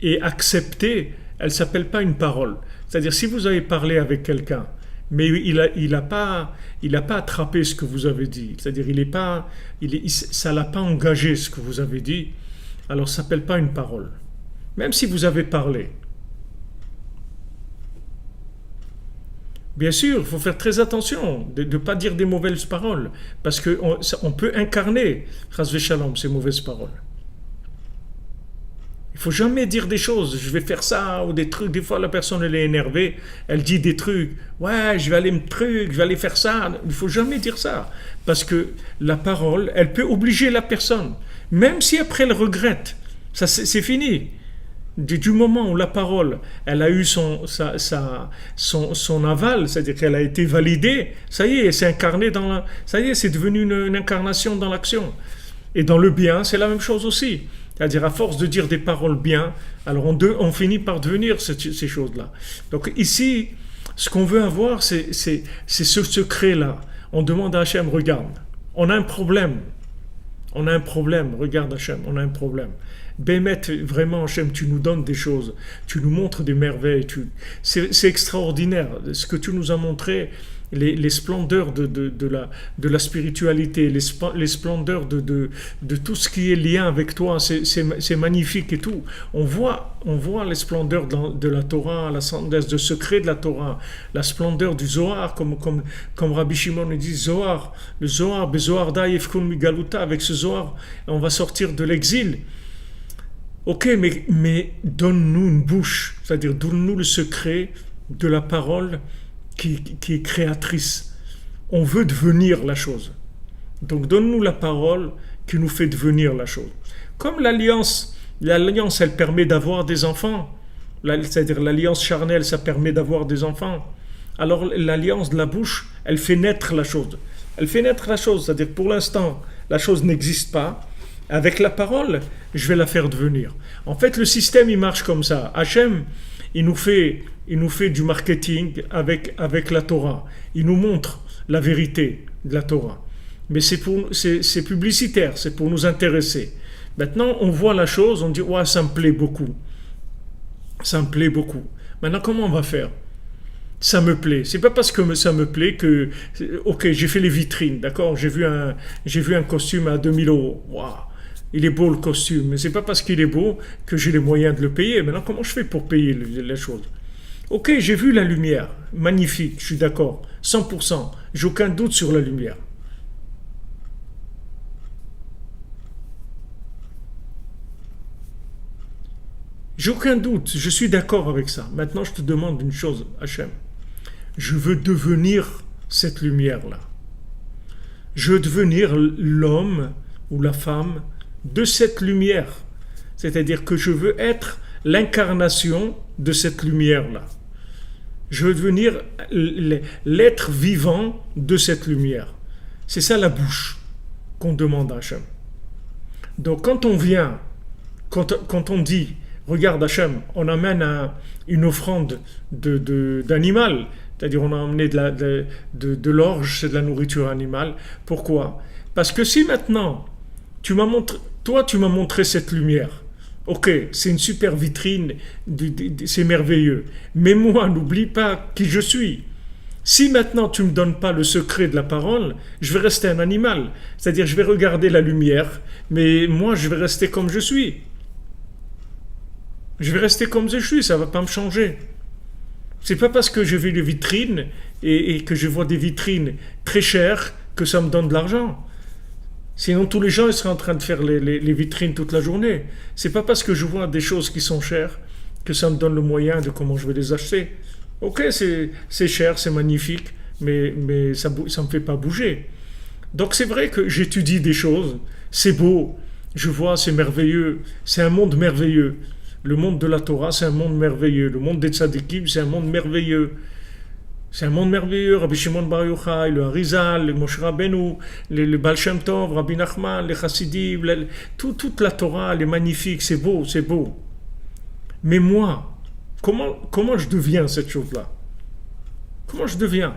et acceptée, elle s'appelle pas une parole. C'est-à-dire si vous avez parlé avec quelqu'un, Mais il a pas attrapé ce que vous avez dit. C'est-à-dire, ça l'a pas engagé ce que vous avez dit. Alors, ça s'appelle pas une parole. Même si vous avez parlé. Bien sûr, il faut faire très attention de ne pas dire des mauvaises paroles. Parce qu'on peut incarner, chas v'shalom, ces mauvaises paroles. Il faut jamais dire des choses, je vais faire ça, ou des trucs. Des fois, la personne, elle est énervée, elle dit des trucs. Ouais, je vais aller faire ça. Il faut jamais dire ça. Parce que la parole, elle peut obliger la personne. Même si après, elle regrette. Ça, c'est fini. Du moment où la parole, elle a eu son aval, c'est-à-dire qu'elle a été validée, ça y est, elle s'est incarnée ça y est, c'est devenu une incarnation dans l'action. Et dans le bien, c'est la même chose aussi. C'est-à-dire, à force de dire des paroles bien, alors on finit par devenir ces choses-là. Donc ici, ce qu'on veut avoir, c'est ce secret-là. On demande à Hachem, regarde, on a un problème. Regarde Hachem, on a un problème. Bémet, vraiment Hachem, tu nous donnes des choses, tu nous montres des merveilles, c'est extraordinaire. Ce que tu nous as montré, les splendeurs de la spiritualité, les splendeurs de tout ce qui est lien avec toi, c'est magnifique et tout. On voit les splendeurs de la Torah, la splendeur de secret de la Torah, la splendeur du Zohar, comme Rabbi Shimon nous dit, Zohar, le Zohar, Bezohar da yefkun migaluta, avec ce Zohar, on va sortir de l'exil. Ok, mais donne-nous une bouche, c'est-à-dire donne-nous le secret de la parole qui est créatrice. On veut devenir la chose. Donc donne-nous la parole qui nous fait devenir la chose. Comme l'alliance, elle permet d'avoir des enfants. C'est-à-dire l'alliance charnelle, ça permet d'avoir des enfants. Alors l'alliance de la bouche, elle fait naître la chose. C'est-à-dire pour l'instant, la chose n'existe pas. Avec la parole, je vais la faire devenir. En fait, le système, il marche comme ça. Hachem, il nous fait du marketing avec la Torah. Il nous montre la vérité de la Torah. Mais c'est publicitaire, c'est pour nous intéresser. Maintenant, on voit la chose, on dit, ouais, ça me plaît beaucoup. Maintenant, comment on va faire? Ça me plaît. C'est pas parce que ça me plaît que, ok, j'ai fait les vitrines, d'accord? J'ai vu un costume à 2000 euros. Waouh! Il est beau le costume, mais c'est pas parce qu'il est beau que j'ai les moyens de le payer. Maintenant, comment je fais pour payer les choses? Ok, j'ai vu la lumière, magnifique, je suis d'accord, 100%, j'ai aucun doute sur la lumière. J'ai aucun doute, je suis d'accord avec ça. Maintenant, je te demande une chose, Hachem. Je veux devenir cette lumière-là. Je veux devenir l'homme ou la femme de cette lumière. C'est-à-dire que je veux être l'incarnation de cette lumière-là. Je veux devenir l'être vivant de cette lumière. C'est ça la bouche qu'on demande à Hachem. Donc quand on vient, quand on dit, regarde Hachem, on amène une offrande d'animal, c'est-à-dire on a amené de l'orge, c'est de la nourriture animale. Pourquoi? Parce que si maintenant, tu m'as montré cette lumière, ok, c'est une super vitrine, c'est merveilleux. Mais moi, n'oublie pas qui je suis. Si maintenant tu ne me donnes pas le secret de la parole, je vais rester un animal. C'est-à-dire, je vais regarder la lumière, mais moi, je vais rester comme je suis. Je vais rester comme je suis, ça ne va pas me changer. C'est pas parce que je vais les vitrines et que je vois des vitrines très chères que ça me donne de l'argent. Sinon, tous les gens ils seraient en train de faire les vitrines toute la journée. C'est pas parce que je vois des choses qui sont chères que ça me donne le moyen de comment je vais les acheter. Ok, c'est cher, c'est magnifique, mais ça me fait pas bouger. Donc c'est vrai que j'étudie des choses, c'est beau, je vois, c'est merveilleux, c'est un monde merveilleux. Le monde de la Torah, c'est un monde merveilleux. Le monde des tzadikim, c'est un monde merveilleux. C'est un monde merveilleux. Rabbi Shimon Bar Yochai, le Harizal, le Moshe Rabbeinu, le Baal Shem Tov, Rabbi Nachman, les Chassidim, toute la Torah, elle est magnifique, c'est beau, c'est beau. Mais moi, comment je deviens cette chose-là? Comment je deviens?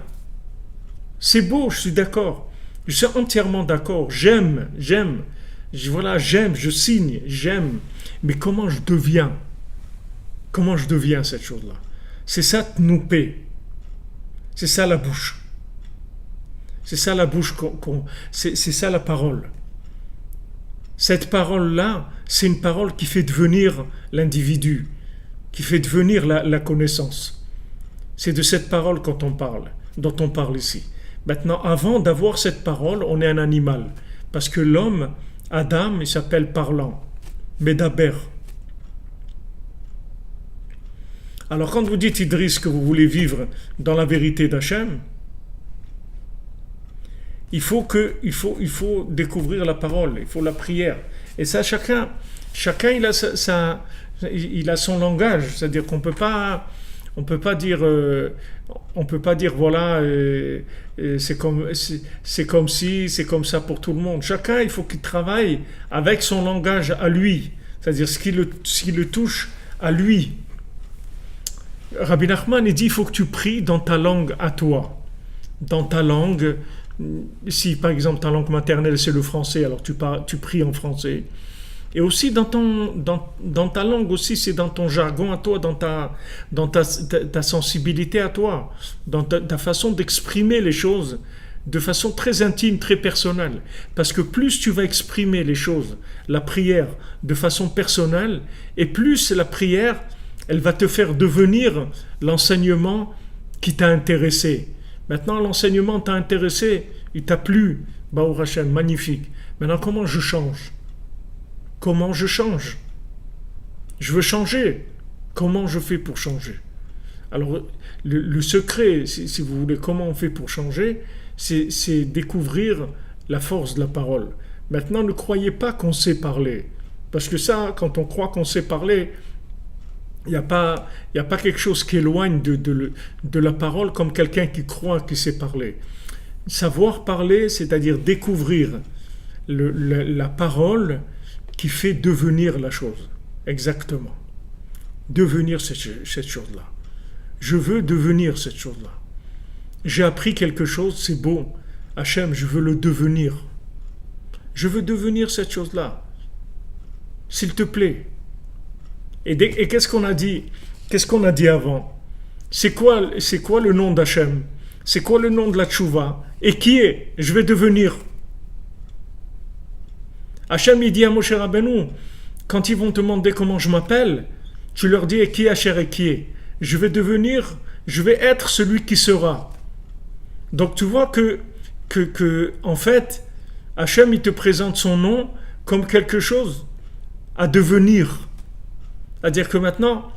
C'est beau, je suis d'accord. Je suis entièrement d'accord. J'aime. Voilà, j'aime, je signe, j'aime. Mais comment je deviens? Comment je deviens cette chose-là? C'est ça, Tnoupé. C'est ça la bouche. C'est ça la bouche, c'est ça la parole. Cette parole-là, c'est une parole qui fait devenir l'individu, qui fait devenir la connaissance. C'est de cette parole dont on parle ici. Maintenant, avant d'avoir cette parole, on est un animal. Parce que l'homme, Adam, il s'appelle parlant. Medaber. Alors quand vous dites, Idriss, que vous voulez vivre dans la vérité d'Hachem, il faut découvrir la parole, il faut la prière. Et ça, chacun il a son langage. C'est-à-dire qu'on on peut pas dire voilà, c'est comme si, c'est comme ça pour tout le monde. Chacun, il faut qu'il travaille avec son langage à lui. C'est-à-dire ce qui le touche à lui. Rabbi Nachman, il dit, il faut que tu pries dans ta langue à toi. Dans ta langue, si par exemple ta langue maternelle c'est le français, alors tu pries en français. Et aussi dans ta langue aussi, c'est dans ton jargon à toi, dans ta sensibilité à toi, dans ta façon d'exprimer les choses de façon très intime, très personnelle. Parce que plus tu vas exprimer les choses, la prière, de façon personnelle, et plus la prière, elle va te faire devenir l'enseignement qui t'a intéressé. Maintenant, l'enseignement t'a intéressé, il t'a plu, Baruch Hashem, magnifique. Maintenant, comment je change? Comment je change? Je veux changer. Comment je fais pour changer? Alors, le secret, si vous voulez, comment on fait pour changer, c'est découvrir la force de la parole. Maintenant, ne croyez pas qu'on sait parler. Parce que ça, quand on croit qu'on sait parler, il n'y a pas quelque chose qui éloigne de la parole comme quelqu'un qui croit qu'il sait parler. Savoir parler, c'est-à-dire découvrir la parole qui fait devenir la chose. Exactement. Devenir cette chose-là. Je veux devenir cette chose-là. J'ai appris quelque chose, c'est beau. Hachem, je veux le devenir. Je veux devenir cette chose-là. S'il te plaît. Et qu'est-ce qu'on a dit? Qu'est-ce qu'on a dit avant? C'est quoi le nom d'Hachem? C'est quoi le nom de la tchouva? Et qui est? Je vais devenir. Hachem, il dit à Moshe Rabbeinu, quand ils vont te demander comment je m'appelle, tu leur dis qui est Hacher et qui est. Je vais être celui qui sera. Donc tu vois que en fait, Hachem, il te présente son nom comme quelque chose à devenir. C'est-à-dire que maintenant,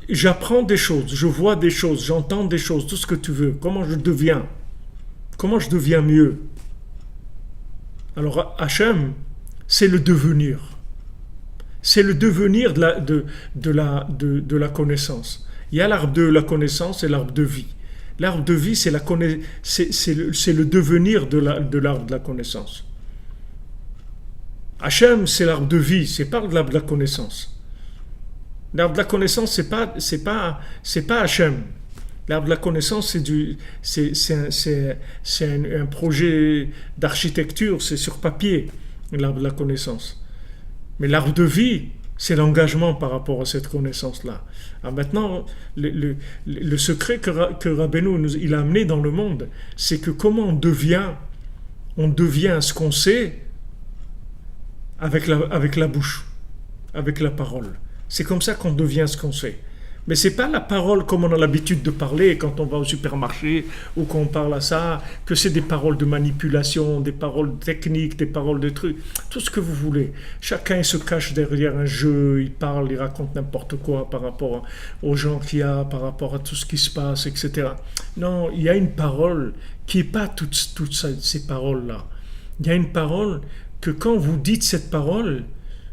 j'apprends des choses, je vois des choses, j'entends des choses, tout ce que tu veux. Comment je deviens mieux? Alors Hachem, c'est le devenir. C'est le devenir de la connaissance. Il y a l'arbre de la connaissance et l'arbre de vie. L'arbre de vie, c'est le devenir de l'arbre de la connaissance. Hachem, c'est l'arbre de vie, c'est pas l'arbre de la connaissance. L'arbre de la connaissance, c'est pas Hachem. L'arbre de la connaissance, c'est un projet d'architecture, c'est sur papier, l'arbre de la connaissance. Mais l'arbre de vie, c'est l'engagement par rapport à cette connaissance-là. Alors maintenant, le secret que Rabbeinu il a amené dans le monde, c'est que comment on devient ce qu'on sait avec la bouche, avec la parole. C'est comme ça qu'on devient ce qu'on sait. Mais c'est pas la parole comme on a l'habitude de parler quand on va au supermarché ou qu'on parle à ça, que c'est des paroles de manipulation, des paroles techniques, des paroles de trucs, tout ce que vous voulez. Chacun se cache derrière un jeu, il parle, il raconte n'importe quoi par rapport aux gens qu'il y a, par rapport à tout ce qui se passe, etc. Non, il y a une parole qui n'est pas toutes ces paroles-là. Il y a une parole que quand vous dites cette parole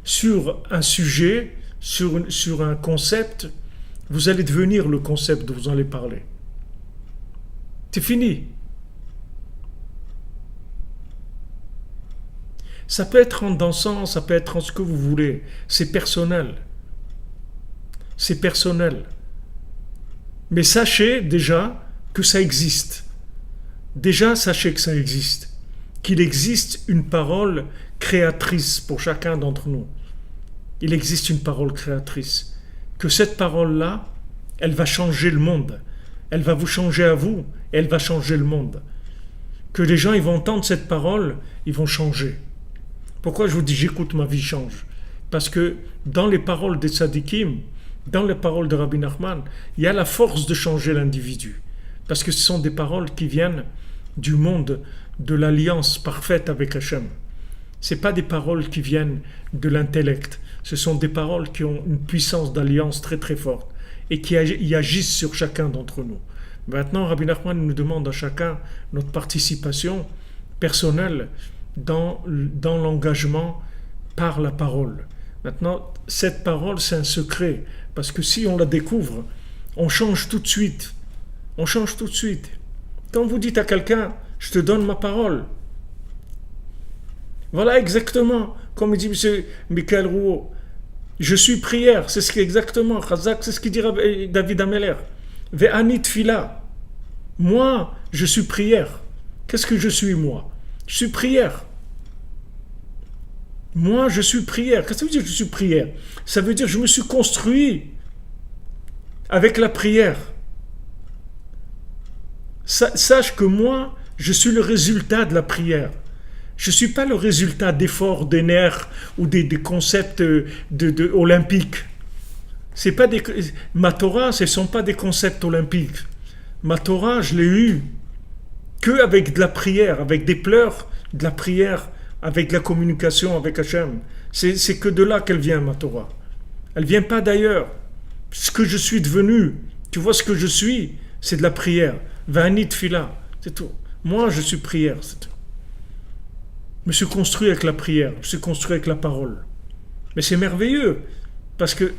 sur un sujet, sur un concept, vous allez devenir le concept dont vous allez parler. C'est fini. Ça peut être en dansant, ça peut être en ce que vous voulez. C'est personnel. C'est personnel. Mais sachez déjà que ça existe. Déjà, sachez que ça existe. Qu'il existe une parole créatrice pour chacun d'entre nous. Il existe une parole créatrice. Que cette parole-là, elle va changer le monde. elle va vous changer à vous, et elle va changer le monde. Que les gens ils vont entendre cette parole, ils vont changer. Pourquoi je vous dis j'écoute, ma vie change? Parce que dans les paroles des tzadikim, dans les paroles de Rabbi Nachman, il y a la force de changer l'individu. Parce que ce sont des paroles qui viennent du monde de l'alliance parfaite avec Hachem. Ce n'est pas des paroles qui viennent de l'intellect. Ce sont des paroles qui ont une puissance d'alliance très très forte et qui y agissent sur chacun d'entre nous. Maintenant, Rabbi Nachman nous demande à chacun notre participation personnelle dans l'engagement par la parole. Maintenant, cette parole, c'est un secret, parce que si on la découvre, on change tout de suite. On change tout de suite. Quand vous dites à quelqu'un, je te donne ma parole, voilà exactement, comme dit M. Michael Rouault, je suis prière, c'est ce qui est exactement, Chazak, c'est ce qu'il dira David Ameller. Ve'ani tfila, moi, je suis prière. Qu'est-ce que je suis, moi? Je suis prière. Moi, je suis prière. Qu'est-ce que ça veut dire je suis prière? Ça veut dire je me suis construit avec la prière. Sache que moi, je suis le résultat de la prière. Je ne suis pas le résultat d'efforts, des nerfs ou des concepts olympiques. C'est pas ma Torah, ce ne sont pas des concepts olympiques. Ma Torah, je l'ai eue qu'avec de la prière, avec des pleurs, de la prière, avec de la communication avec Hachem. C'est que de là qu'elle vient, ma Torah. Elle ne vient pas d'ailleurs. Ce que je suis devenu, tu vois ce que je suis, c'est de la prière. Va'ani tfila, c'est tout. Moi, je suis prière, c'est tout. Je me suis construit avec la prière, je me suis construit avec la parole. Mais c'est merveilleux, parce que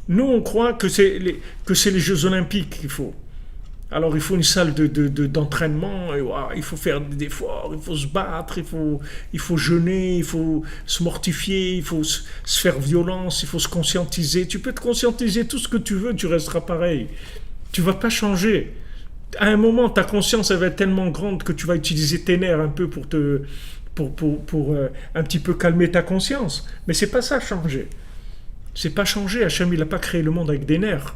nous, on croit que c'est les Jeux Olympiques qu'il faut. Alors, il faut une salle d'entraînement, et, il faut faire des efforts, il faut se battre, il faut jeûner, il faut se mortifier, il faut se faire violence, il faut se conscientiser. Tu peux te conscientiser tout ce que tu veux, tu resteras pareil. Tu ne vas pas changer. À un moment, ta conscience elle va être tellement grande que tu vas utiliser tes nerfs un peu pour un petit peu calmer ta conscience. Mais c'est pas ça changer. C'est pas changer. Hachem, il n'a pas créé le monde avec des nerfs.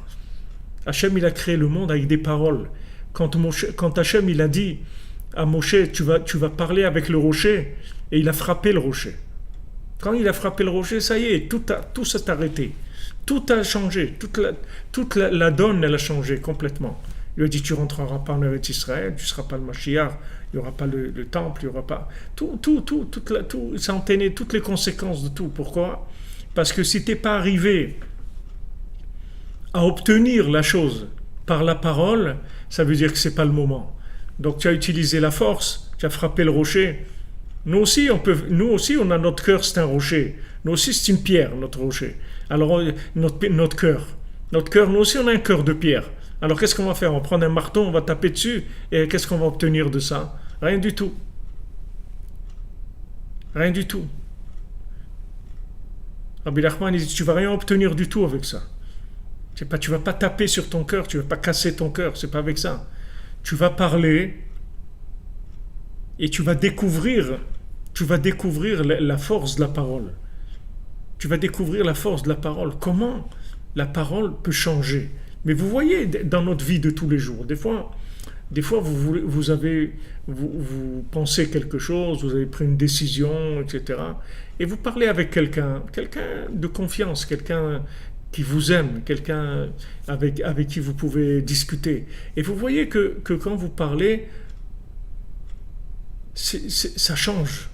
Hachem, il a créé le monde avec des paroles. Quand Hachem, il a dit à Moshe, tu vas parler avec le rocher, et il a frappé le rocher. Quand il a frappé le rocher, ça y est, tout s'est arrêté. Tout a changé. Toute la donne, elle a changé complètement. Il a dit, tu rentreras pas en Eretz Israël, tu ne seras pas le Mashiach, il n'y aura pas le temple, il n'y aura pas... Tout, ça a entraîné toutes les conséquences de tout. Pourquoi? Parce que si tu n'es pas arrivé à obtenir la chose par la parole, ça veut dire que ce n'est pas le moment. Donc tu as utilisé la force, tu as frappé le rocher. Nous aussi, on a notre cœur, c'est un rocher. Nous aussi, c'est une pierre, notre rocher. Alors, notre cœur, nous aussi, on a un cœur de pierre. Alors qu'est-ce qu'on va faire? On va prendre un marteau, on va taper dessus, et qu'est-ce qu'on va obtenir de ça? Rien du tout. Rien du tout. Rabbi Nachman, il dit, tu ne vas rien obtenir du tout avec ça. Tu ne vas pas taper sur ton cœur, tu ne vas pas casser ton cœur, c'est pas avec ça. Tu vas parler, et tu vas découvrir la force de la parole. Tu vas découvrir la force de la parole. Comment la parole peut changer? Mais vous voyez, dans notre vie de tous les jours, des fois vous pensez quelque chose, vous avez pris une décision, etc. Et vous parlez avec quelqu'un de confiance, quelqu'un qui vous aime, quelqu'un avec qui vous pouvez discuter. Et vous voyez que quand vous parlez, ça change.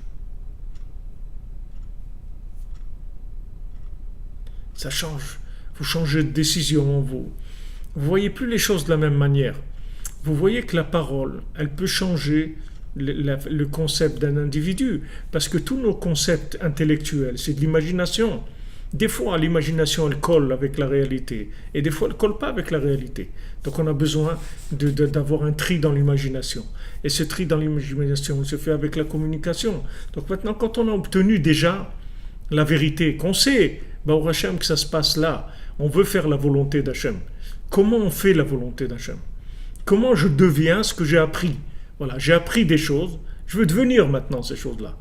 Ça change. Vous changez de décision, vous voyez plus les choses de la même manière. Vous voyez que la parole, elle peut changer le concept d'un individu, parce que tous nos concepts intellectuels, c'est de l'imagination. Des fois, l'imagination, elle colle avec la réalité, et des fois, elle ne colle pas avec la réalité. Donc, on a besoin d'avoir un tri dans l'imagination. Et ce tri dans l'imagination, il se fait avec la communication. Donc maintenant, quand on a obtenu déjà la vérité, qu'on sait, au Hachem, que ça se passe là, on veut faire la volonté d'Hachem. Comment on fait la volonté d'Hachem? Comment je deviens ce que j'ai appris? Voilà, j'ai appris des choses, je veux devenir maintenant ces choses-là.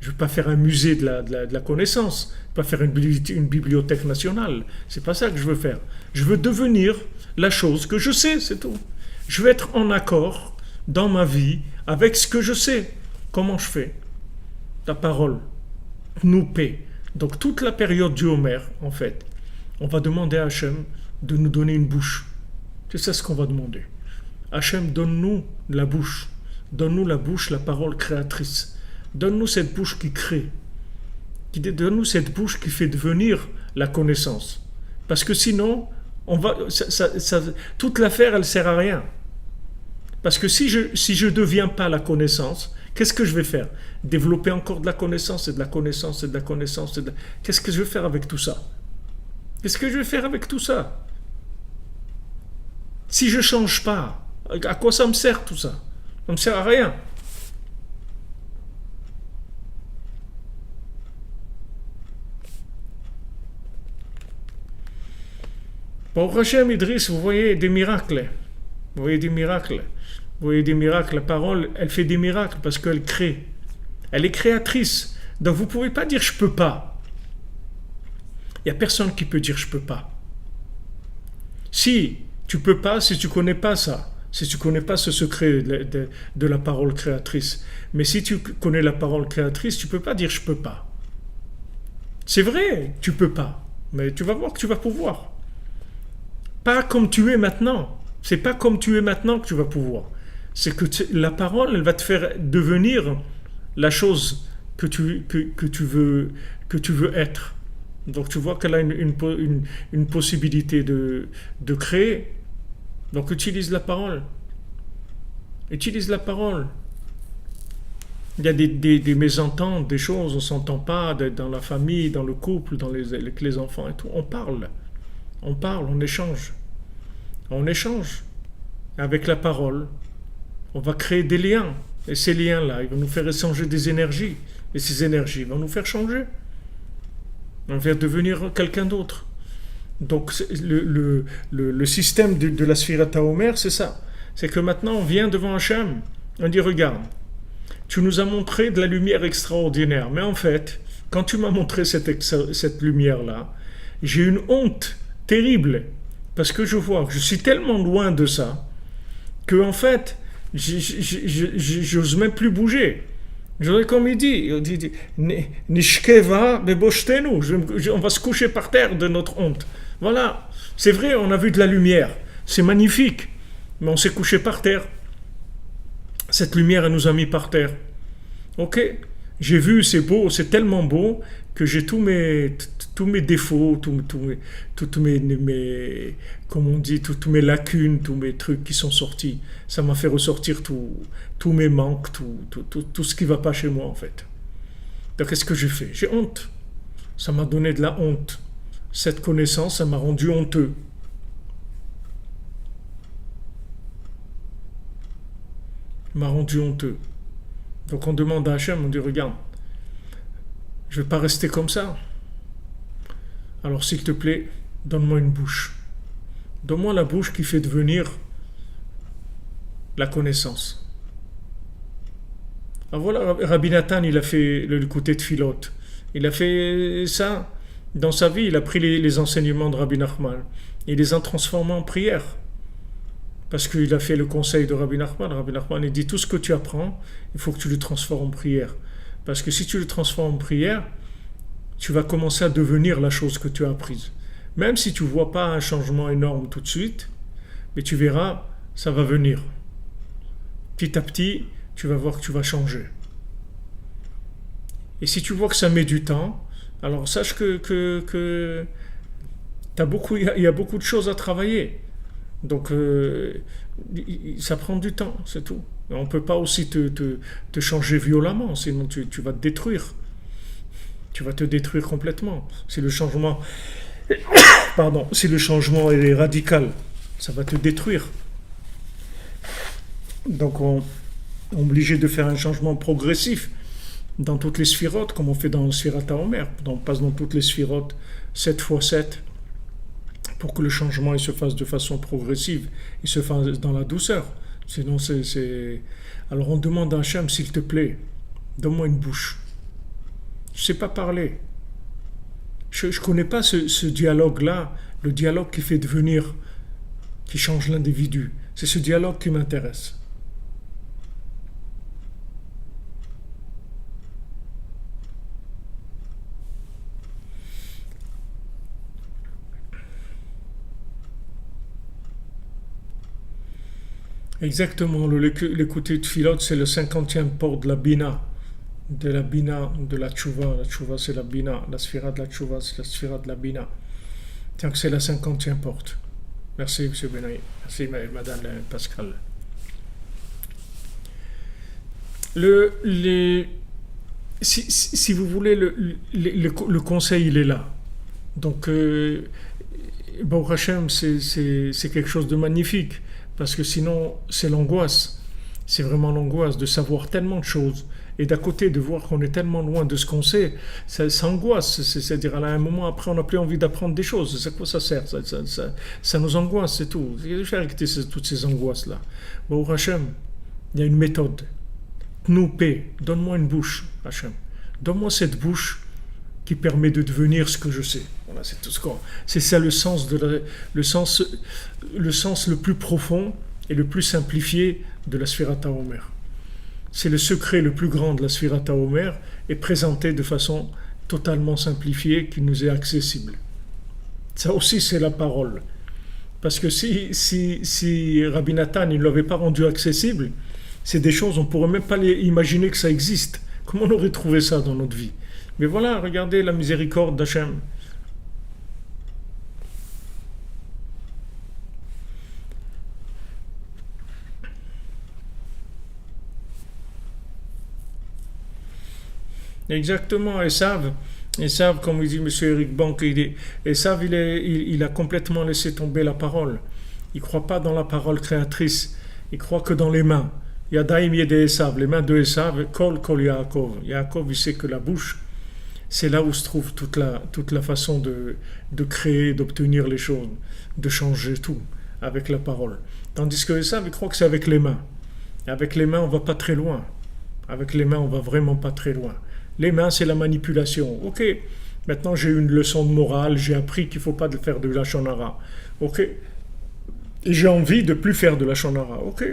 Je ne veux pas faire un musée de la connaissance, je ne veux pas faire une bibliothèque nationale. C'est pas ça que je veux faire. Je veux devenir la chose que je sais, c'est tout. Je veux être en accord dans ma vie avec ce que je sais. Comment je fais? Ta parole nous paie. Donc toute la période du Homer, en fait, on va demander à Hachem de nous donner une bouche. C'est ça ce qu'on va demander. Hachem, donne-nous la bouche. Donne-nous la bouche, la parole créatrice. Donne-nous cette bouche qui crée. Donne-nous cette bouche qui fait devenir la connaissance. Parce que sinon, toute l'affaire, elle ne sert à rien. Parce que si je ne deviens pas la connaissance, qu'est-ce que je vais faire? Développer encore de la connaissance et de la connaissance et de la connaissance. Qu'est-ce que je vais faire avec tout ça? Qu'est-ce que je vais faire avec tout ça? Si je ne change pas, à quoi ça me sert tout ça? Ça ne me sert à rien. Pour Hachem Idriss, vous voyez des miracles. Vous voyez des miracles. Vous voyez des miracles. La parole, elle fait des miracles parce qu'elle crée. Elle est créatrice. Donc vous ne pouvez pas dire je ne peux pas. Il n'y a personne qui peut dire je ne peux pas. Si tu ne peux pas, si tu ne connais pas ça, si tu ne connais pas ce secret de la parole créatrice. Mais si tu connais la parole créatrice, tu ne peux pas dire je ne peux pas. C'est vrai, tu ne peux pas. Mais tu vas voir que tu vas pouvoir. Pas comme tu es maintenant. C'est pas comme tu es maintenant que tu vas pouvoir. C'est que la parole, elle va te faire devenir la chose que tu veux être. Donc tu vois qu'elle a une possibilité de créer. Donc utilise la parole. Utilise la parole. Il y a des mésententes, des choses, on ne s'entend pas dans la famille, dans le couple, avec les enfants et tout. On parle, on échange. On échange. Avec la parole, on va créer des liens. Et ces liens-là, ils vont nous faire échanger des énergies. Et ces énergies vont nous faire changer. On va faire devenir quelqu'un d'autre. Donc le système de la Sphirata Omer, c'est ça. C'est que maintenant, on vient devant Hachem. On dit, regarde, tu nous as montré de la lumière extraordinaire. Mais en fait, quand tu m'as montré cette lumière-là, j'ai une honte terrible. Parce que je vois que je suis tellement loin de ça que en fait, j'ose même plus bouger. Comme il dit, Nishkeva beboshtenu, on va se coucher par terre de notre honte. Voilà, c'est vrai, on a vu de la lumière, c'est magnifique, mais on s'est couché par terre. Cette lumière, elle nous a mis par terre. Ok, j'ai vu, c'est beau, c'est tellement beau que j'ai tous mes défauts, toutes mes comme on dit, toutes mes lacunes, tous mes trucs qui sont sortis. Ça m'a fait ressortir tous mes manques, tout ce qui ne va pas chez moi en fait. Donc qu'est-ce que j'ai fait? J'ai honte. Ça m'a donné de la honte. Cette connaissance, ça m'a rendu honteux. M'a rendu honteux. Donc on demande à Hachem, on dit regarde, je ne vais pas rester comme ça. Alors s'il te plaît, donne-moi une bouche. Donne-moi la bouche qui fait devenir la connaissance. Alors voilà, Rabbi Nathan, il a fait le côté de Philote. Il a fait ça dans sa vie. Il a pris les enseignements de Rabbi Nachman. Il les a transformés en prière. Parce qu'il a fait le conseil de Rabbi Nachman. Rabbi Nachman, il dit tout ce que tu apprends, il faut que tu le transformes en prière. Parce que si tu le transformes en prière, tu vas commencer à devenir la chose que tu as apprise. Même si tu ne vois pas un changement énorme tout de suite, mais tu verras, ça va venir. Petit à petit, tu vas voir que tu vas changer. Et si tu vois que ça met du temps, alors sache que il y a beaucoup de choses à travailler. Donc, ça prend du temps, c'est tout. On ne peut pas aussi te changer violemment, sinon tu vas te détruire. Tu vas te détruire complètement. Si le changement, si le changement est radical, ça va te détruire. Donc, on est obligé de faire un changement progressif dans toutes les sphirotes, comme on fait dans le Sphirata Omer. On passe dans toutes les sphirotes 7 x 7 pour que le changement il se fasse de façon progressive, il se fasse dans la douceur. Sinon, c'est... Alors on demande à Hachem, s'il te plaît, donne-moi une bouche. Je ne sais pas parler. Je ne connais pas ce dialogue-là, le dialogue qui fait devenir, qui change l'individu. C'est ce dialogue qui m'intéresse. Exactement, l'écouter de Philote, c'est le 50e port de la Bina, de la Tchouva. La Tchouva, c'est la Bina. La Sphira de la Tchouva, c'est la Sphira de la Bina. Tiens que c'est la 50e porte. Merci, M. Benaï. Merci, Madame Pascal. Si vous voulez, le conseil, il est là. Donc, Baruch Hashem, c'est quelque chose de magnifique. Parce que sinon, c'est l'angoisse. C'est vraiment l'angoisse de savoir tellement de choses. Et d'à côté, de voir qu'on est tellement loin de ce qu'on sait, ça angoisse. C'est-à-dire, à un moment, après, on n'a plus envie d'apprendre des choses. C'est à quoi ça sert? Ça nous angoisse, c'est tout. Qu'est-ce que je fais avec toutes ces angoisses-là? Baruch Hashem, il y a une méthode. Tnoupé, donne-moi une bouche, Hashem. Donne-moi cette bouche qui permet de devenir ce que je sais. Voilà, c'est tout ce qu'on. C'est ça le sens le plus profond et le plus simplifié de la Sphirata Omer. C'est le secret le plus grand de la Sphirata Omer et présenté de façon totalement simplifiée qui nous est accessible. Ça aussi, c'est la parole. Parce que si Rabbi Nathan ne l'avait pas rendu accessible, c'est des choses, on ne pourrait même pas imaginer que ça existe. Comment on aurait trouvé ça dans notre vie? Mais voilà, regardez la miséricorde d'Hachem. Exactement, Esav, comme il dit M. Eric Bank, Esav, il a complètement laissé tomber la parole. Il ne croit pas dans la parole créatrice, il croit que dans les mains. Yadaim Yede Esav, les mains de Esav, Kol Yaakov. Yaakov, il sait que la bouche, c'est là où se trouve toute la façon de créer, d'obtenir les choses, de changer tout avec la parole. Tandis que Esav, il croit que c'est avec les mains. Et avec les mains, on ne va pas très loin. Avec les mains, on ne va vraiment pas très loin. Les mains, c'est la manipulation. Ok, maintenant j'ai une leçon de morale, j'ai appris qu'il ne faut pas faire de la lachon hara. Ok, et j'ai envie de ne plus faire de la lachon hara. Ok,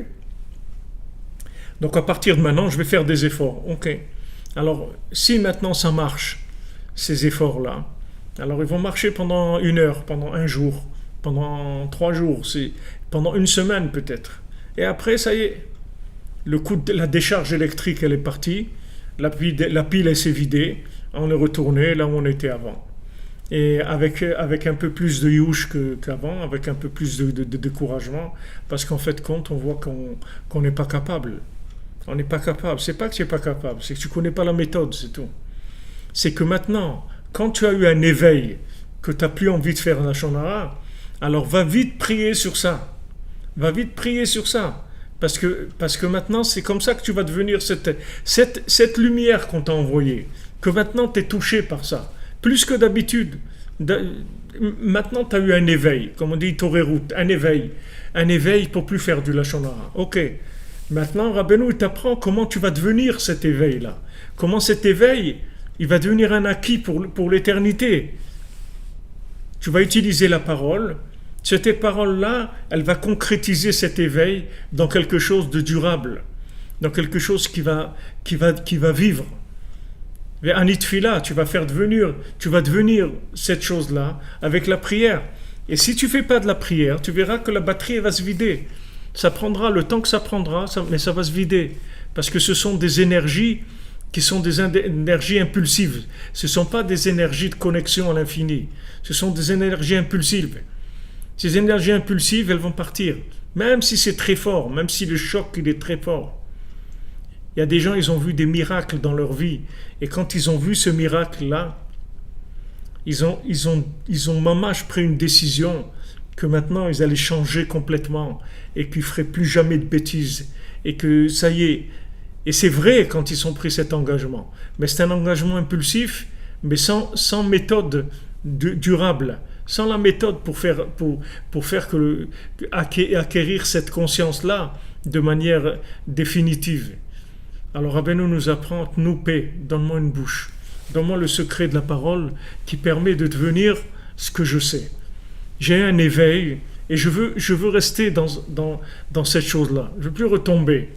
donc à partir de maintenant, je vais faire des efforts. Ok, alors si maintenant ça marche, ces efforts-là, alors ils vont marcher pendant 1 heure, pendant 1 jour, pendant 3 jours, pendant 1 semaine peut-être. Et après, ça y est, la décharge électrique, elle est partie. La pile elle s'est vidée, on est retourné là où on était avant. Et avec un peu plus de youch qu'avant, avec un peu plus de découragement, parce qu'en fait, compte, on voit qu'on n'est pas capable. On n'est pas capable. C'est pas que tu n'es pas capable, c'est que tu ne connais pas la méthode, c'est tout. C'est que maintenant, quand tu as eu un éveil, que tu n'as plus envie de faire la shonara, alors va vite prier sur ça. Va vite prier sur ça. Parce que maintenant, c'est comme ça que tu vas devenir cette lumière qu'on t'a envoyée. Que maintenant, tu es touché par ça. Plus que d'habitude. Maintenant, tu as eu un éveil. Comme on dit, Torerut, un éveil. Un éveil pour plus faire du lachon hara. Ok. Maintenant, Rabbeinu, il t'apprend comment tu vas devenir cet éveil-là. Comment cet éveil, il va devenir un acquis pour l'éternité. Tu vas utiliser la parole. Cette parole-là, elle va concrétiser cet éveil dans quelque chose de durable, dans quelque chose qui va vivre. Anitfila, tu vas devenir cette chose-là avec la prière. Et si tu fais pas de la prière, tu verras que la batterie va se vider. Ça prendra le temps que ça prendra, mais ça va se vider. Parce que ce sont des énergies qui sont des énergies impulsives. Ce ne sont pas des énergies de connexion à l'infini. Ce sont des énergies impulsives. Ces énergies impulsives, elles vont partir. Même si c'est très fort, même si le choc il est très fort. Il y a des gens, ils ont vu des miracles dans leur vie. Et quand ils ont vu ce miracle-là, ils ont mamache pris une décision que maintenant ils allaient changer complètement et qu'ils ne feraient plus jamais de bêtises. Et que ça y est. Et c'est vrai quand ils ont pris cet engagement. Mais c'est un engagement impulsif, mais sans méthode durable. Sans la méthode pour faire acquérir cette conscience-là de manière définitive. Alors Rabbeinu nous apprend, nous paix, donne-moi une bouche, donne-moi le secret de la parole qui permet de devenir ce que je sais. J'ai un éveil Et je veux rester dans cette chose-là. Je ne veux plus retomber.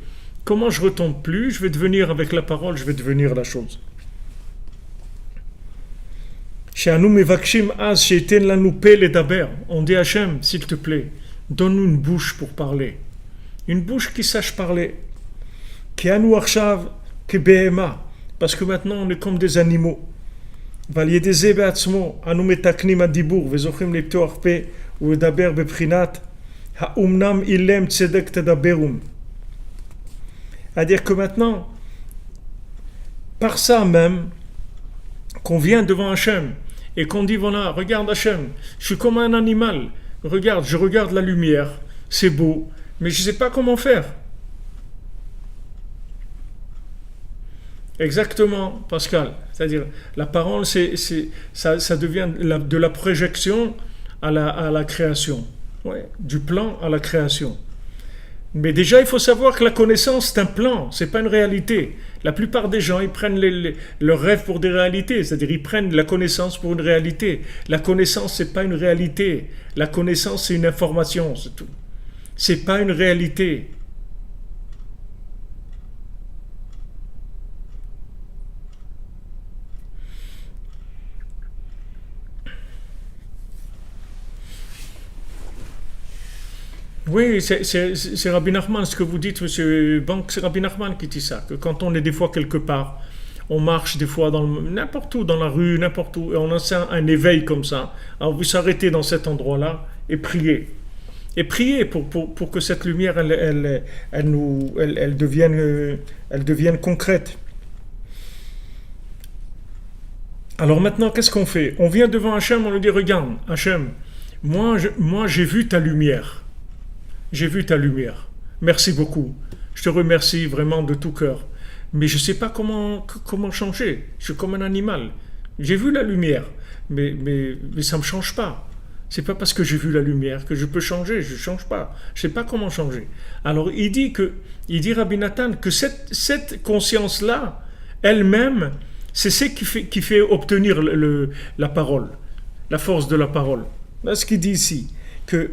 Comment je ne retombe plus? Je vais devenir, avec la parole, je vais devenir la chose. On dit à Hachem, s'il te plaît, donne-nous une bouche pour parler. Une bouche qui sache parler. Parce que maintenant on est comme des animaux. C'est-à-dire que maintenant, par ça même, qu'on vient devant Hachem et qu'on dit voilà, regarde Hachem, je suis comme un animal, regarde, je regarde la lumière, c'est beau, mais je ne sais pas comment faire. Exactement, Pascal. C'est-à-dire, la parole, ça devient de la projection à la création. Ouais, du plan à la création. Mais déjà, il faut savoir que la connaissance, c'est un plan, c'est pas une réalité. La plupart des gens, ils prennent leurs rêves pour des réalités, c'est-à-dire ils prennent la connaissance pour une réalité. La connaissance, c'est pas une réalité. La connaissance, c'est une information, c'est tout. C'est pas une réalité. Oui, c'est Rabbi Nachman, ce que vous dites, monsieur Bank, c'est Rabbi Nachman qui dit ça, que quand on est des fois quelque part, on marche des fois n'importe où, dans la rue, n'importe où, et on a un éveil comme ça, alors vous s'arrêtez dans cet endroit-là et priez. Et priez pour que cette lumière, elle devienne concrète. Alors maintenant, qu'est-ce qu'on fait? On vient devant Hachem, on lui dit, regarde, Hachem, moi j'ai vu ta lumière. J'ai vu ta lumière. Merci beaucoup. Je te remercie vraiment de tout cœur. Mais je ne sais pas comment changer. Je suis comme un animal. J'ai vu la lumière, mais ça ne me change pas. C'est pas parce que j'ai vu la lumière que je peux changer. Je ne change pas. Je ne sais pas comment changer. Alors il dit Rabbi Nathan que cette conscience-là, elle-même, c'est ce qui fait obtenir la parole, la force de la parole. Là, ce qu'il dit ici. Que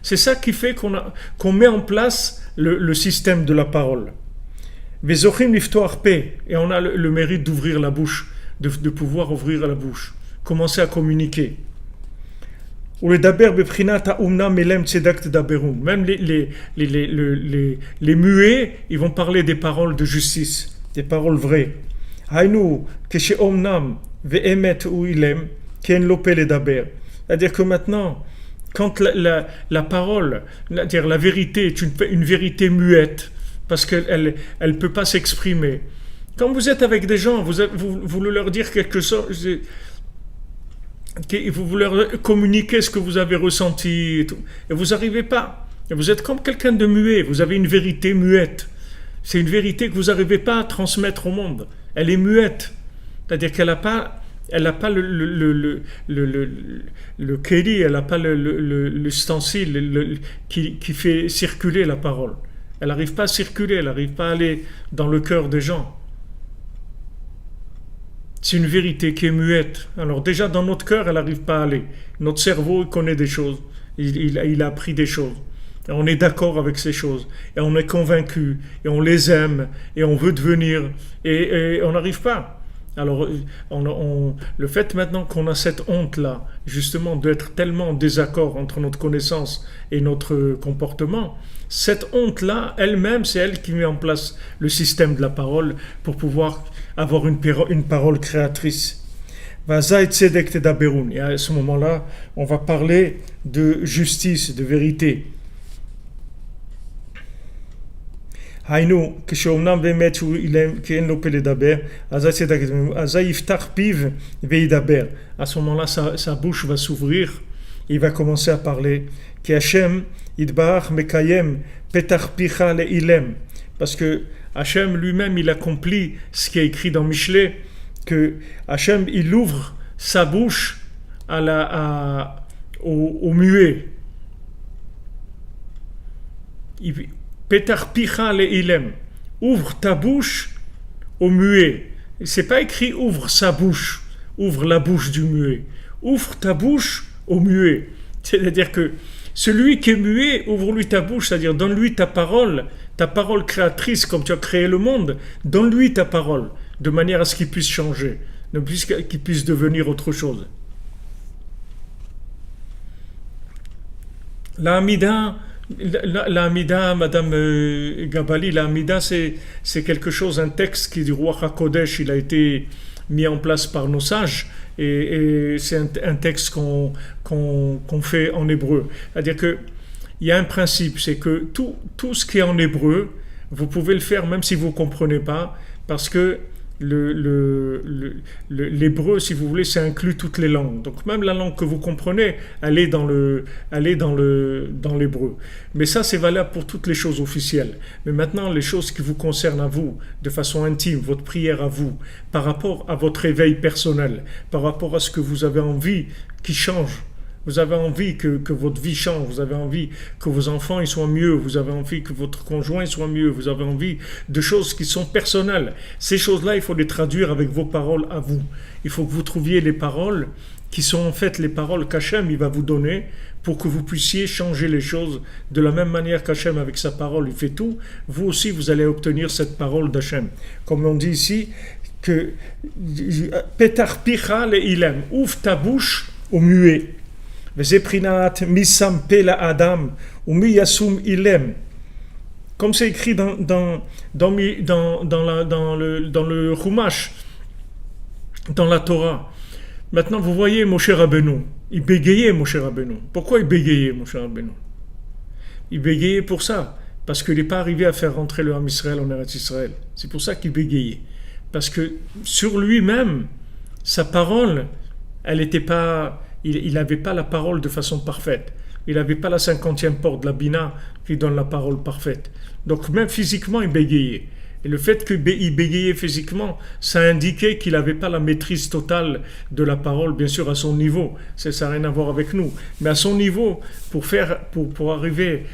c'est ça qui fait qu'on met en place le système de la parole. Et on a le mérite d'ouvrir la bouche, de pouvoir ouvrir la bouche, commencer à communiquer. Même les muets, ils vont parler des paroles de justice, des paroles vraies. C'est-à-dire que maintenant, quand la parole, c'est-à-dire la vérité est une vérité muette, parce qu'elle ne peut pas s'exprimer. Quand vous êtes avec des gens, vous voulez leur dire quelque chose, vous leur communiquez ce que vous avez ressenti, et vous n'arrivez pas. Et vous êtes comme quelqu'un de muet, vous avez une vérité muette. C'est une vérité que vous n'arrivez pas à transmettre au monde. Elle est muette. C'est-à-dire qu'elle n'a pas... Elle n'a pas le kéli, elle n'a pas l'ustensile qui fait circuler la parole. Elle n'arrive pas à circuler, elle n'arrive pas à aller dans le cœur des gens. C'est une vérité qui est muette. Alors déjà dans notre cœur, elle n'arrive pas à aller. Notre cerveau, il connaît des choses, il a appris des choses. Et on est d'accord avec ces choses, et on est convaincu, et on les aime, et on veut devenir, et on n'arrive pas. Alors, le fait maintenant qu'on a cette honte-là, justement d'être tellement en désaccord entre notre connaissance et notre comportement, cette honte-là, elle-même, c'est elle qui met en place le système de la parole pour pouvoir avoir une parole créatrice. Et à ce moment-là, on va parler de justice, de vérité. היינו, כשאומנם באמת כי אין לו פה לדבר, אזי יפתח פיו וידבר. À ce moment-là, sa bouche va s'ouvrir, il va commencer à parler. כי השם יתברך מקיים פתח פיך לאילם. Parce que Hachem lui-même, il accomplit ce qui est écrit dans Michelet, que Hachem, il ouvre sa bouche au muet. Petar picha le'ilem, ouvre ta bouche au muet. C'est pas écrit ouvre sa bouche, ouvre la bouche du muet, ouvre ta bouche au muet. C'est-à-dire que celui qui est muet, ouvre-lui ta bouche, c'est-à-dire donne-lui ta parole créatrice, comme tu as créé le monde, donne-lui ta parole, de manière à ce qu'il puisse changer, qu'il puisse devenir autre chose. La Hamida, Madame Gabali, la Hamida, c'est quelque chose, un texte qui du roi HaKodesh, il a été mis en place par nos sages, et c'est un texte qu'on fait en hébreu. C'est-à-dire qu'il y a un principe, c'est que tout ce qui est en hébreu, vous pouvez le faire même si vous ne comprenez pas, parce que l'hébreu, si vous voulez, ça inclut toutes les langues. Donc même la langue que vous comprenez, elle est dans l'hébreu. Mais ça, c'est valable pour toutes les choses officielles. Mais maintenant, les choses qui vous concernent à vous, de façon intime, votre prière à vous, par rapport à votre éveil personnel, par rapport à ce que vous avez envie qui change. Vous avez envie que votre vie change, vous avez envie que vos enfants ils soient mieux, vous avez envie que votre conjoint soit mieux, vous avez envie de choses qui sont personnelles. Ces choses-là, il faut les traduire avec vos paroles à vous. Il faut que vous trouviez les paroles qui sont en fait les paroles qu'Hachem il va vous donner pour que vous puissiez changer les choses de la même manière qu'Hachem avec sa parole il fait tout. Vous aussi, vous allez obtenir cette parole d'Hachem. Comme on dit ici, que Petar Picha le Ilem, ouvre ta bouche au muet. Adam comme c'est écrit dans le Chumash, dans la Torah. Maintenant, vous voyez Moshe Rabbeinu, il bégayait Moshe Rabbeinu. Pourquoi il bégayait Moshe Rabbeinu? Il bégayait pour ça, parce qu'il n'est pas arrivé à faire rentrer le Ham Israël en Eretz Israël. C'est pour ça qu'il bégayait. Parce que sur lui-même, sa parole, elle n'était pas... Il n'avait pas la parole de façon parfaite. Il n'avait pas la 50e porte de la Bina qui donne la parole parfaite. Donc même physiquement, il bégayait. Et le fait qu'il bégayait physiquement, ça indiquait qu'il n'avait pas la maîtrise totale de la parole, bien sûr à son niveau. Ça n'a rien à voir avec nous. Mais à son niveau, pour arriver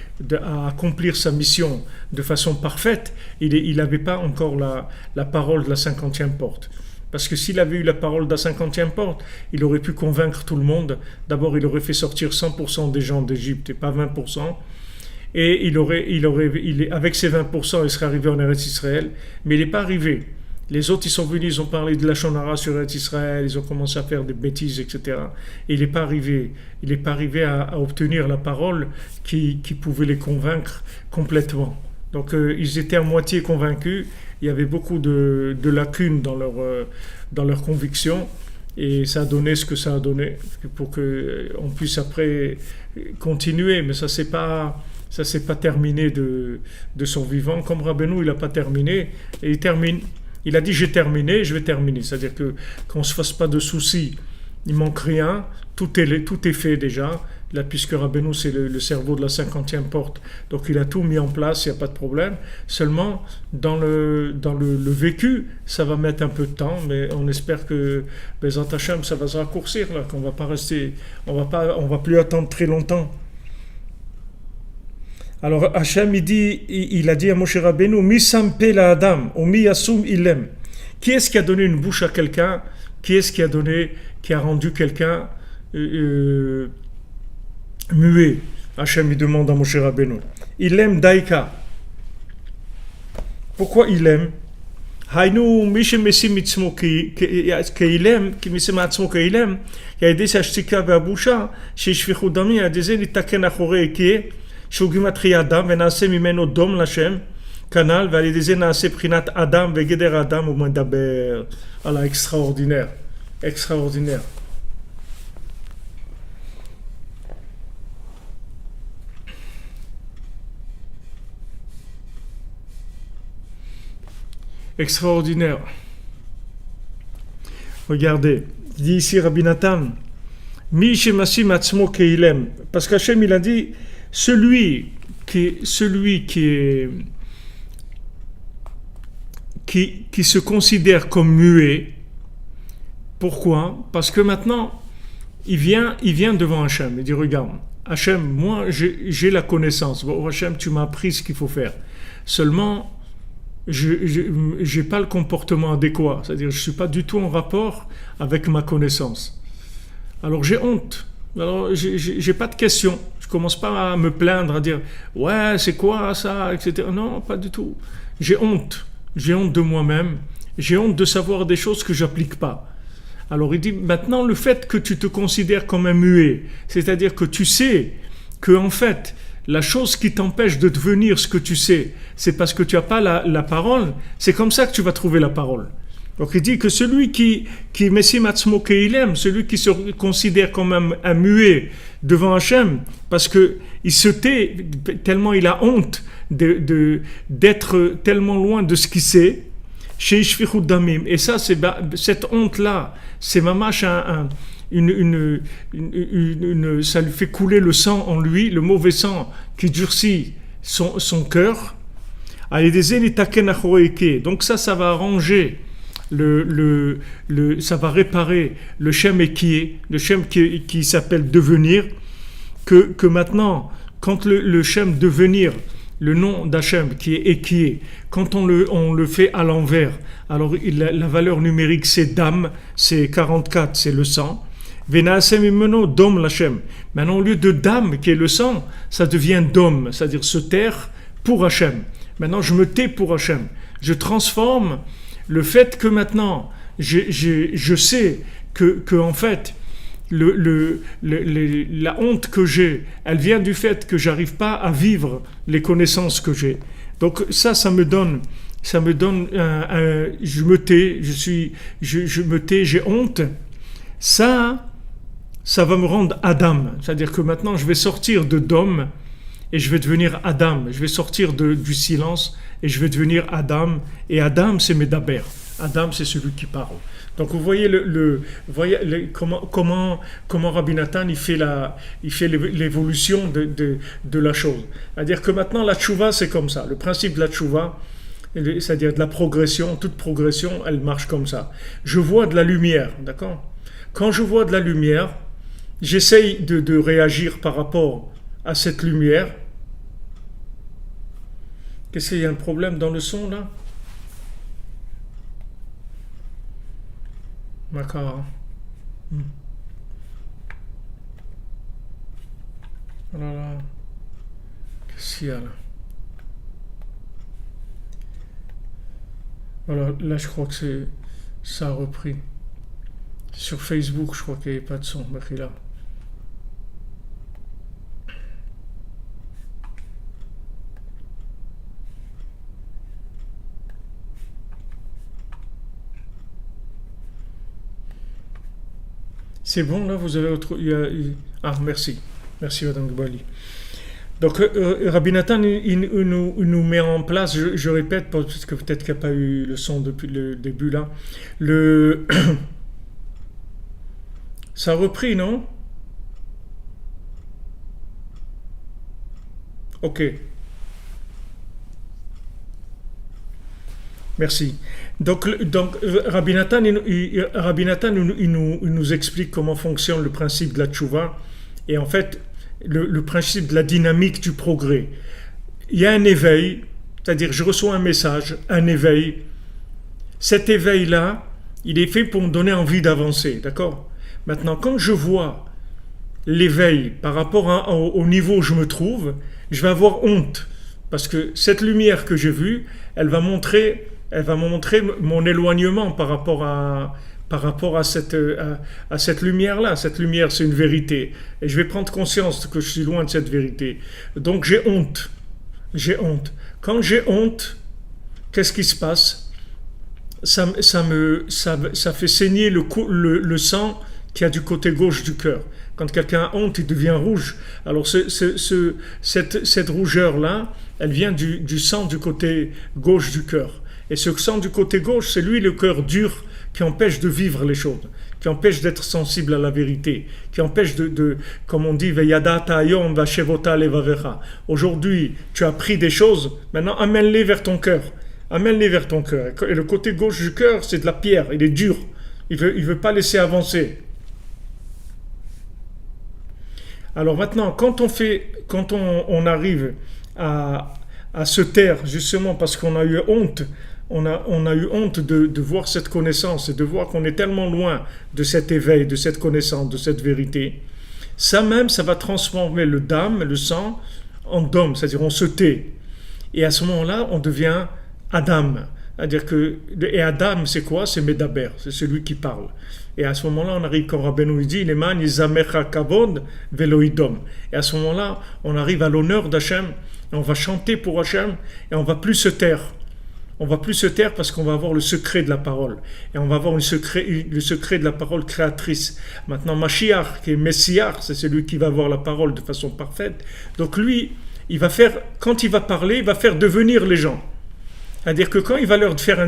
à accomplir sa mission de façon parfaite, il n'avait pas encore la parole de la 50e porte. Parce que s'il avait eu la parole de la 50e porte, il aurait pu convaincre tout le monde. D'abord, il aurait fait sortir 100% des gens d'Égypte et pas 20%. Et avec ces 20%, il serait arrivé en Eretz Israël. Mais il n'est pas arrivé. Les autres, ils sont venus, ils ont parlé de la Shonara sur Eretz Israël, ils ont commencé à faire des bêtises, etc. Et il n'est pas arrivé. Il n'est pas arrivé à obtenir la parole qui pouvait les convaincre complètement. Donc, ils étaient à moitié convaincus. Il y avait beaucoup de lacunes dans leur conviction et ça a donné ce que ça a donné pour qu'on puisse après continuer. Mais ça s'est pas terminé de son vivant. Comme Rabbeinu, il n'a pas terminé et il termine. Il a dit j'ai terminé, je vais terminer. C'est-à-dire qu'on ne se fasse pas de soucis. Il manque rien, tout est fait déjà. Là, puisque Rabbeinu, c'est le cerveau de la 50e porte, donc il a tout mis en place, il n'y a pas de problème. Seulement, dans le vécu, ça va mettre un peu de temps, mais on espère que Bezat Hashem, ça va se raccourcir, là, qu'on va pas rester, on va plus attendre très longtemps. Alors Hashem, il a dit à Moshe Rabbeinu, Mi sampe la Adam, ou mi yasum ilem. Qui est-ce qui a donné une bouche à quelqu'un? Qui est-ce qui a rendu quelqu'un muet? Hachem il demande à Moshe Rabbeinu. Il aime Daïka. Pourquoi il aime? Haïnou Mishe Messi Mitzmo qu'il aime, qui Messi Mitzmo qu'il aime, il y a des ashtika ve'abusha, chez Shvichudami, il y a des élitaken achore ekie, Shugimatri Adam, venase mimeno dom lachem, canal, va aller des nase prinat Adam, vegeder Adam, au moins d'aber. Voilà, extraordinaire. Extraordinaire. Extraordinaire. Regardez, il dit ici Rabbi Nathan, Mi shemasi matzmo keilem, parce qu'Hachem il a dit celui qui se considère comme muet. Pourquoi? Parce que maintenant il vient devant Hachem, il dit regarde Hachem, moi j'ai la connaissance, bon, Hachem tu m'as appris ce qu'il faut faire, seulement je n'ai pas le comportement adéquat, c'est-à-dire je ne suis pas du tout en rapport avec ma connaissance. Alors j'ai honte. Alors j'ai pas de questions. Je commence pas à me plaindre, à dire ouais, c'est quoi ça, etc. Non, pas du tout. J'ai honte. J'ai honte de moi-même. J'ai honte de savoir des choses que j'applique pas. Alors il dit maintenant le fait que tu te considères comme un muet, c'est-à-dire que tu sais que en fait la chose qui t'empêche de devenir ce que tu sais, c'est parce que tu n'as pas la parole, c'est comme ça que tu vas trouver la parole. Donc il dit que celui qui Messim Atzmo Keilem, celui qui se considère comme un muet devant Hachem, parce que il se tait tellement il a honte d'être tellement loin de ce qu'il sait, chez Ishfichut Damim. Et ça, cette honte-là, c'est mamash ça lui fait couler le sang en lui, le mauvais sang qui durcit son cœur. Donc ça va arranger, ça va réparer le Shem Ekié, le Shem qui s'appelle devenir, que maintenant, quand le Shem devenir, le nom d'Hachem qui est Ekié, quand on le fait à l'envers, alors la valeur numérique c'est Dam, c'est 44, c'est le sang. Venaasem imeno Dom l'Hachem. Maintenant au lieu de Dam qui est le sang, ça devient Dom, c'est-à-dire se taire pour Hachem. Maintenant je me tais pour Hachem. Je transforme le fait que maintenant je sais que en fait la honte que j'ai, elle vient du fait que j'arrive pas à vivre les connaissances que j'ai. Donc ça me donne je me tais, je me tais, j'ai honte. Ça va me rendre Adam, c'est-à-dire que maintenant je vais sortir de Dom et je vais devenir Adam. Je vais sortir du silence et je vais devenir Adam. Et Adam, c'est Medaber. Adam, c'est celui qui parle. Donc vous voyez comment Rabbi Nathan il fait l'évolution de la chose. C'est-à-dire que maintenant la tchouva c'est comme ça. Le principe de la tchouva, c'est-à-dire de la progression, toute progression, elle marche comme ça. Je vois de la lumière, d'accord ? Quand je vois de la lumière, j'essaye de réagir par rapport à cette lumière. Qu'est-ce qu'il y a un problème dans le son là ? D'accord. Voilà. Qu'est-ce qu'il y a là? Voilà, là je crois que ça a repris. Sur Facebook, je crois qu'il n'y avait pas de son. Là. C'est bon, là, vous avez autre... Ah, merci. Merci, Madame Gbali. Donc, Rabbi Nathan, il nous met en place, je répète, parce que peut-être qu'il n'y a pas eu le son depuis le début, là. Ça a repris, non? Ok. Merci. Donc Rabbi Nathan, il nous explique comment fonctionne le principe de la tchouva et en fait le principe de la dynamique du progrès. Il y a un éveil, c'est-à-dire je reçois un message, un éveil. Cet éveil-là, il est fait pour me donner envie d'avancer, d'accord ? Maintenant, quand je vois l'éveil par rapport au niveau où je me trouve, je vais avoir honte parce que cette lumière que j'ai vue, elle va me montrer mon éloignement par rapport à cette lumière-là. Cette lumière, c'est une vérité. Et je vais prendre conscience que je suis loin de cette vérité. Donc j'ai honte. J'ai honte. Quand j'ai honte, qu'est-ce qui se passe ? Ça fait saigner le sang qu'il y a du côté gauche du cœur. Quand quelqu'un a honte, il devient rouge. Alors cette rougeur-là, elle vient du sang du côté gauche du cœur. Et ce sang du côté gauche, c'est lui le cœur dur qui empêche de vivre les choses, qui empêche d'être sensible à la vérité, qui empêche comme on dit, aujourd'hui, tu as appris des choses, maintenant amène-les vers ton cœur. Amène-les vers ton cœur. Et le côté gauche du cœur, c'est de la pierre, il est dur. Il veut pas laisser avancer. Alors maintenant, quand on arrive à se taire, justement parce qu'on a eu honte, on a eu honte de voir cette connaissance et de voir qu'on est tellement loin de cet éveil, de cette connaissance, de cette vérité. Ça même, ça va transformer le dam, le sang, en dom, c'est-à-dire on se tait. Et à ce moment-là, on devient Adam. C'est-à-dire que, et Adam, c'est quoi? C'est Medaber, c'est celui qui parle. Et à ce moment-là, on arrive, quand Rabbeinu dit, Leman Yizamecha Kavod Veloidom. Et à ce moment-là, on arrive à l'honneur d'Hachem, et on va chanter pour Hachem, et on va plus se taire. On va plus se taire parce qu'on va avoir le secret de la parole. Et on va avoir le secret de la parole créatrice. Maintenant, Mashiach, qui est Messiah, c'est celui qui va avoir la parole de façon parfaite. Donc lui, il va faire, quand il va parler, il va faire devenir les gens. C'est-à-dire que quand il va leur faire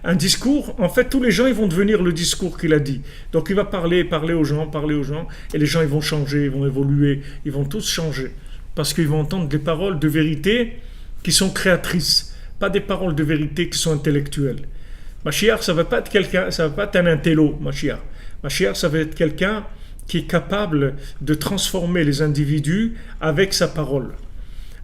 un discours, en fait, tous les gens, ils vont devenir le discours qu'il a dit. Donc il va parler aux gens, et les gens, ils vont changer, ils vont évoluer, ils vont tous changer. Parce qu'ils vont entendre des paroles de vérité qui sont créatrices, pas des paroles de vérité qui sont intellectuelles. Mashiach, ça ne va pas être quelqu'un, ça va pas être un intello, Mashiach. Mashiach, ça va être quelqu'un qui est capable de transformer les individus avec sa parole.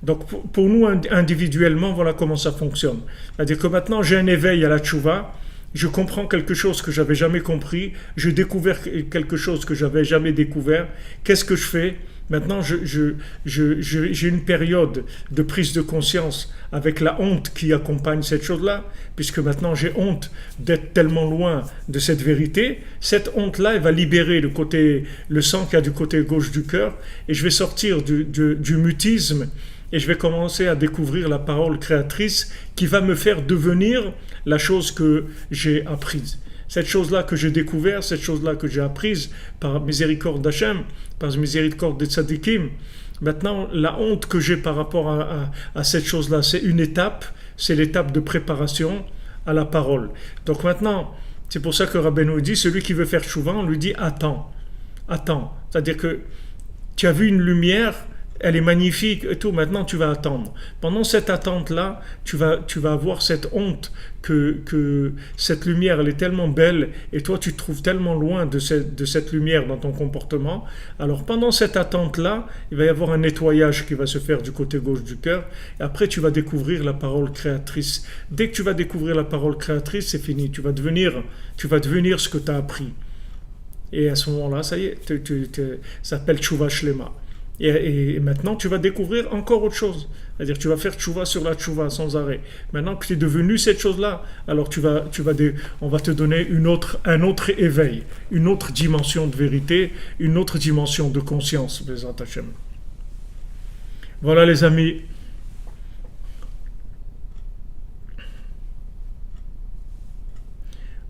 Donc pour nous individuellement, voilà comment ça fonctionne. C'est-à-dire que maintenant j'ai un éveil à la tchouva, je comprends quelque chose que j'avais jamais compris, je découvre quelque chose que j'avais jamais découvert. Qu'est-ce que je fais? Maintenant j'ai une période de prise de conscience avec la honte qui accompagne cette chose-là, puisque maintenant j'ai honte d'être tellement loin de cette vérité. Cette honte-là, elle va libérer le sang qu'il y a du côté gauche du cœur, et je vais sortir du mutisme. Et je vais commencer à découvrir la parole créatrice qui va me faire devenir la chose que j'ai apprise. Cette chose-là que j'ai découverte, cette chose-là que j'ai apprise par miséricorde d'Hachem, par miséricorde des tzadikim. Maintenant, la honte que j'ai par rapport à cette chose-là, c'est une étape, c'est l'étape de préparation à la parole. Donc maintenant, c'est pour ça que Rabbeinu dit, celui qui veut faire tchouva, on lui dit attends. C'est-à-dire que tu as vu une lumière, elle est magnifique et tout, maintenant tu vas attendre. Pendant cette attente-là, tu vas avoir cette honte que cette lumière, elle est tellement belle et toi tu te trouves tellement loin de cette lumière dans ton comportement. Alors pendant cette attente-là, il va y avoir un nettoyage qui va se faire du côté gauche du cœur, et après tu vas découvrir la parole créatrice. Dès que tu vas découvrir la parole créatrice, c'est fini, tu vas devenir ce que tu as appris. Et à ce moment-là, ça y est, ça s'appelle Tchouva Shlema. Et maintenant, tu vas découvrir encore autre chose. C'est-à-dire que tu vas faire tchouva sur la tchouva sans arrêt. Maintenant que tu es devenu cette chose-là, alors on va te donner un autre éveil, une autre dimension de vérité, une autre dimension de conscience. Voilà les amis.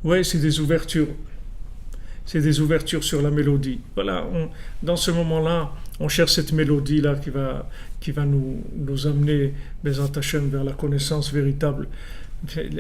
Oui, c'est des ouvertures. C'est des ouvertures sur la mélodie. Voilà, dans ce moment-là, on cherche cette mélodie-là qui va nous amener, Bezat Hashem, vers la connaissance véritable.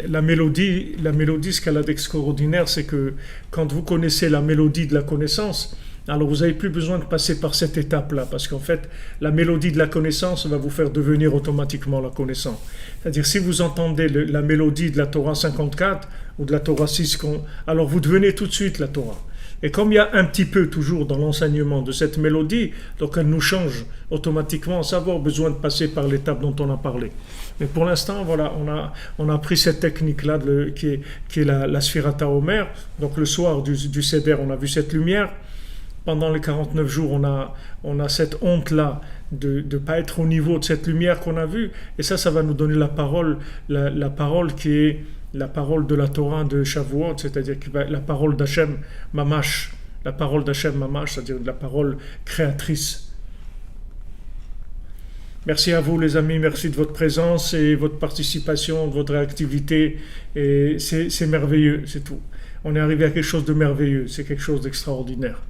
La mélodie, ce qu'elle a d'extraordinaire, c'est que quand vous connaissez la mélodie de la connaissance, alors vous n'avez plus besoin de passer par cette étape-là, parce qu'en fait, la mélodie de la connaissance va vous faire devenir automatiquement la connaissance. C'est-à-dire, si vous entendez la mélodie de la Torah 54 ou de la Torah 6, alors vous devenez tout de suite la Torah. Et comme il y a un petit peu toujours dans l'enseignement de cette mélodie, donc elle nous change automatiquement sans avoir besoin de passer par l'étape dont on a parlé. Mais pour l'instant, voilà, on a pris cette technique-là qui est la Sphirata Omer. Donc le soir du Seder, on a vu cette lumière. Pendant les 49 jours, on a cette honte-là de ne pas être au niveau de cette lumière qu'on a vue. Et ça va nous donner la parole qui est la parole de la Torah de Shavuot, c'est-à-dire la parole d'Hachem Mamash, c'est-à-dire la parole créatrice. Merci à vous les amis, merci de votre présence et votre participation, de votre réactivité, et c'est merveilleux, c'est tout. On est arrivé à quelque chose de merveilleux, c'est quelque chose d'extraordinaire.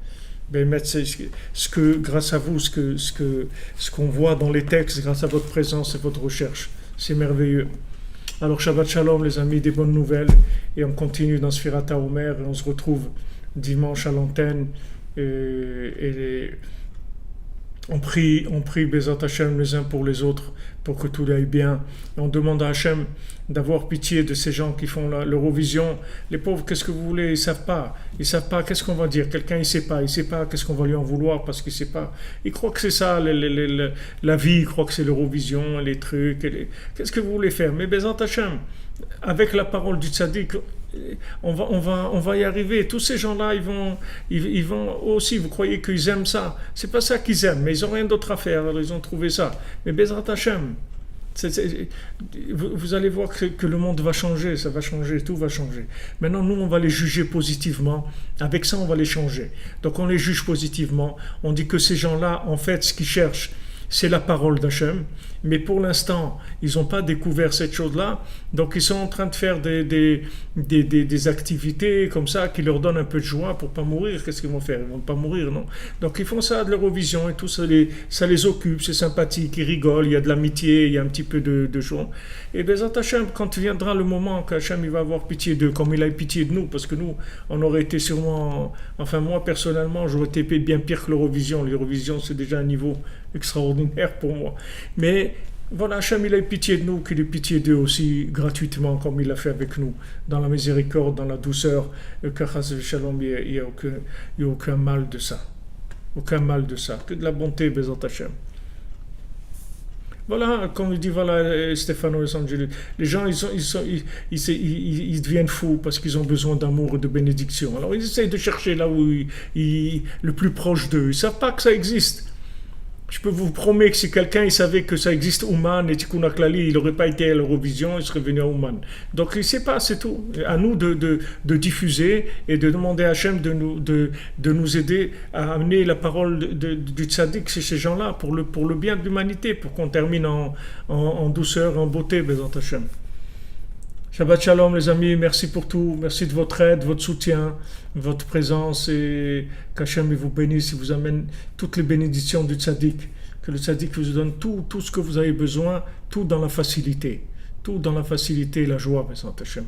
Grâce à vous, ce qu'on voit dans les textes, grâce à votre présence et votre recherche, c'est merveilleux. Alors Shabbat Shalom les amis, des bonnes nouvelles, et on continue dans Sphirata Omer, et on se retrouve dimanche à l'antenne, et on prie Bezat Hashem les uns pour les autres, pour que tout aille bien, et on demande à Hashem d'avoir pitié de ces gens qui font l'Eurovision. Les pauvres, qu'est-ce que vous voulez? Ils savent pas, qu'est-ce qu'on va dire? Quelqu'un il sait pas, qu'est-ce qu'on va lui en vouloir parce qu'il sait pas. Il croit que c'est ça, la vie, il croit que c'est l'Eurovision, les trucs, qu'est-ce que vous voulez faire? Mais Bezat Hashem, avec la parole du tzaddik, on va y arriver. Tous ces gens-là, ils vont aussi, vous croyez qu'ils aiment ça? C'est pas ça qu'ils aiment, mais ils ont rien d'autre à faire, alors ils ont trouvé ça. Mais Bezrat Hashem, vous allez voir que le monde va changer, ça va changer, tout va changer. Maintenant, nous, on va les juger positivement. Avec ça, on va les changer. Donc, on les juge positivement. On dit que ces gens-là, en fait, ce qu'ils cherchent, c'est la parole d'Hachem. Mais pour l'instant, ils n'ont pas découvert cette chose-là. Donc, ils sont en train de faire des activités comme ça qui leur donnent un peu de joie pour ne pas mourir. Qu'est-ce qu'ils vont faire? Ils ne vont pas mourir, non? Donc, ils font ça de l'Eurovision et tout. Ça les occupe, c'est sympathique. Ils rigolent, il y a de l'amitié, il y a un petit peu de joie. Et bien, Hachem, quand viendra le moment qu'Hachem il va avoir pitié d'eux, comme il a eu pitié de nous, parce que nous, on aurait été sûrement... Enfin, moi, personnellement, j'aurais été bien pire que l'Eurovision. L'Eurovision, c'est déjà un niveau extraordinaire pour moi. Mais voilà, Hachem, il a eu pitié de nous, qu'il ait pitié d'eux aussi, gratuitement, comme il l'a fait avec nous, dans la miséricorde, dans la douceur, que Shalom, il n'y a aucun mal de ça. Aucun mal de ça. Que de la bonté, Bezat Hachem. Voilà, comme il dit, voilà, Stefano et Sanjeli, les gens, ils deviennent fous parce qu'ils ont besoin d'amour et de bénédiction. Alors, ils essayent de chercher là où le plus proche d'eux. Ils ne savent pas que ça existe. Je peux vous promettre que si quelqu'un il savait que ça existe Ouman et Tikkun HaKlali, il n'aurait pas été à l'Eurovision, il serait venu à Ouman. Donc il ne sait pas, c'est tout. À nous de diffuser et de demander à Hachem de nous aider à amener la parole du tzaddik chez ces gens-là pour le bien de l'humanité, pour qu'on termine en douceur, en beauté, Bezat Hachem. Shabbat Shalom les amis, merci pour tout, merci de votre aide, votre soutien, votre présence et qu'Hachem vous bénisse, il vous amène toutes les bénédictions du tzaddik, que le tzaddik vous donne tout ce que vous avez besoin, tout dans la facilité et la joie, Bezat Hachem.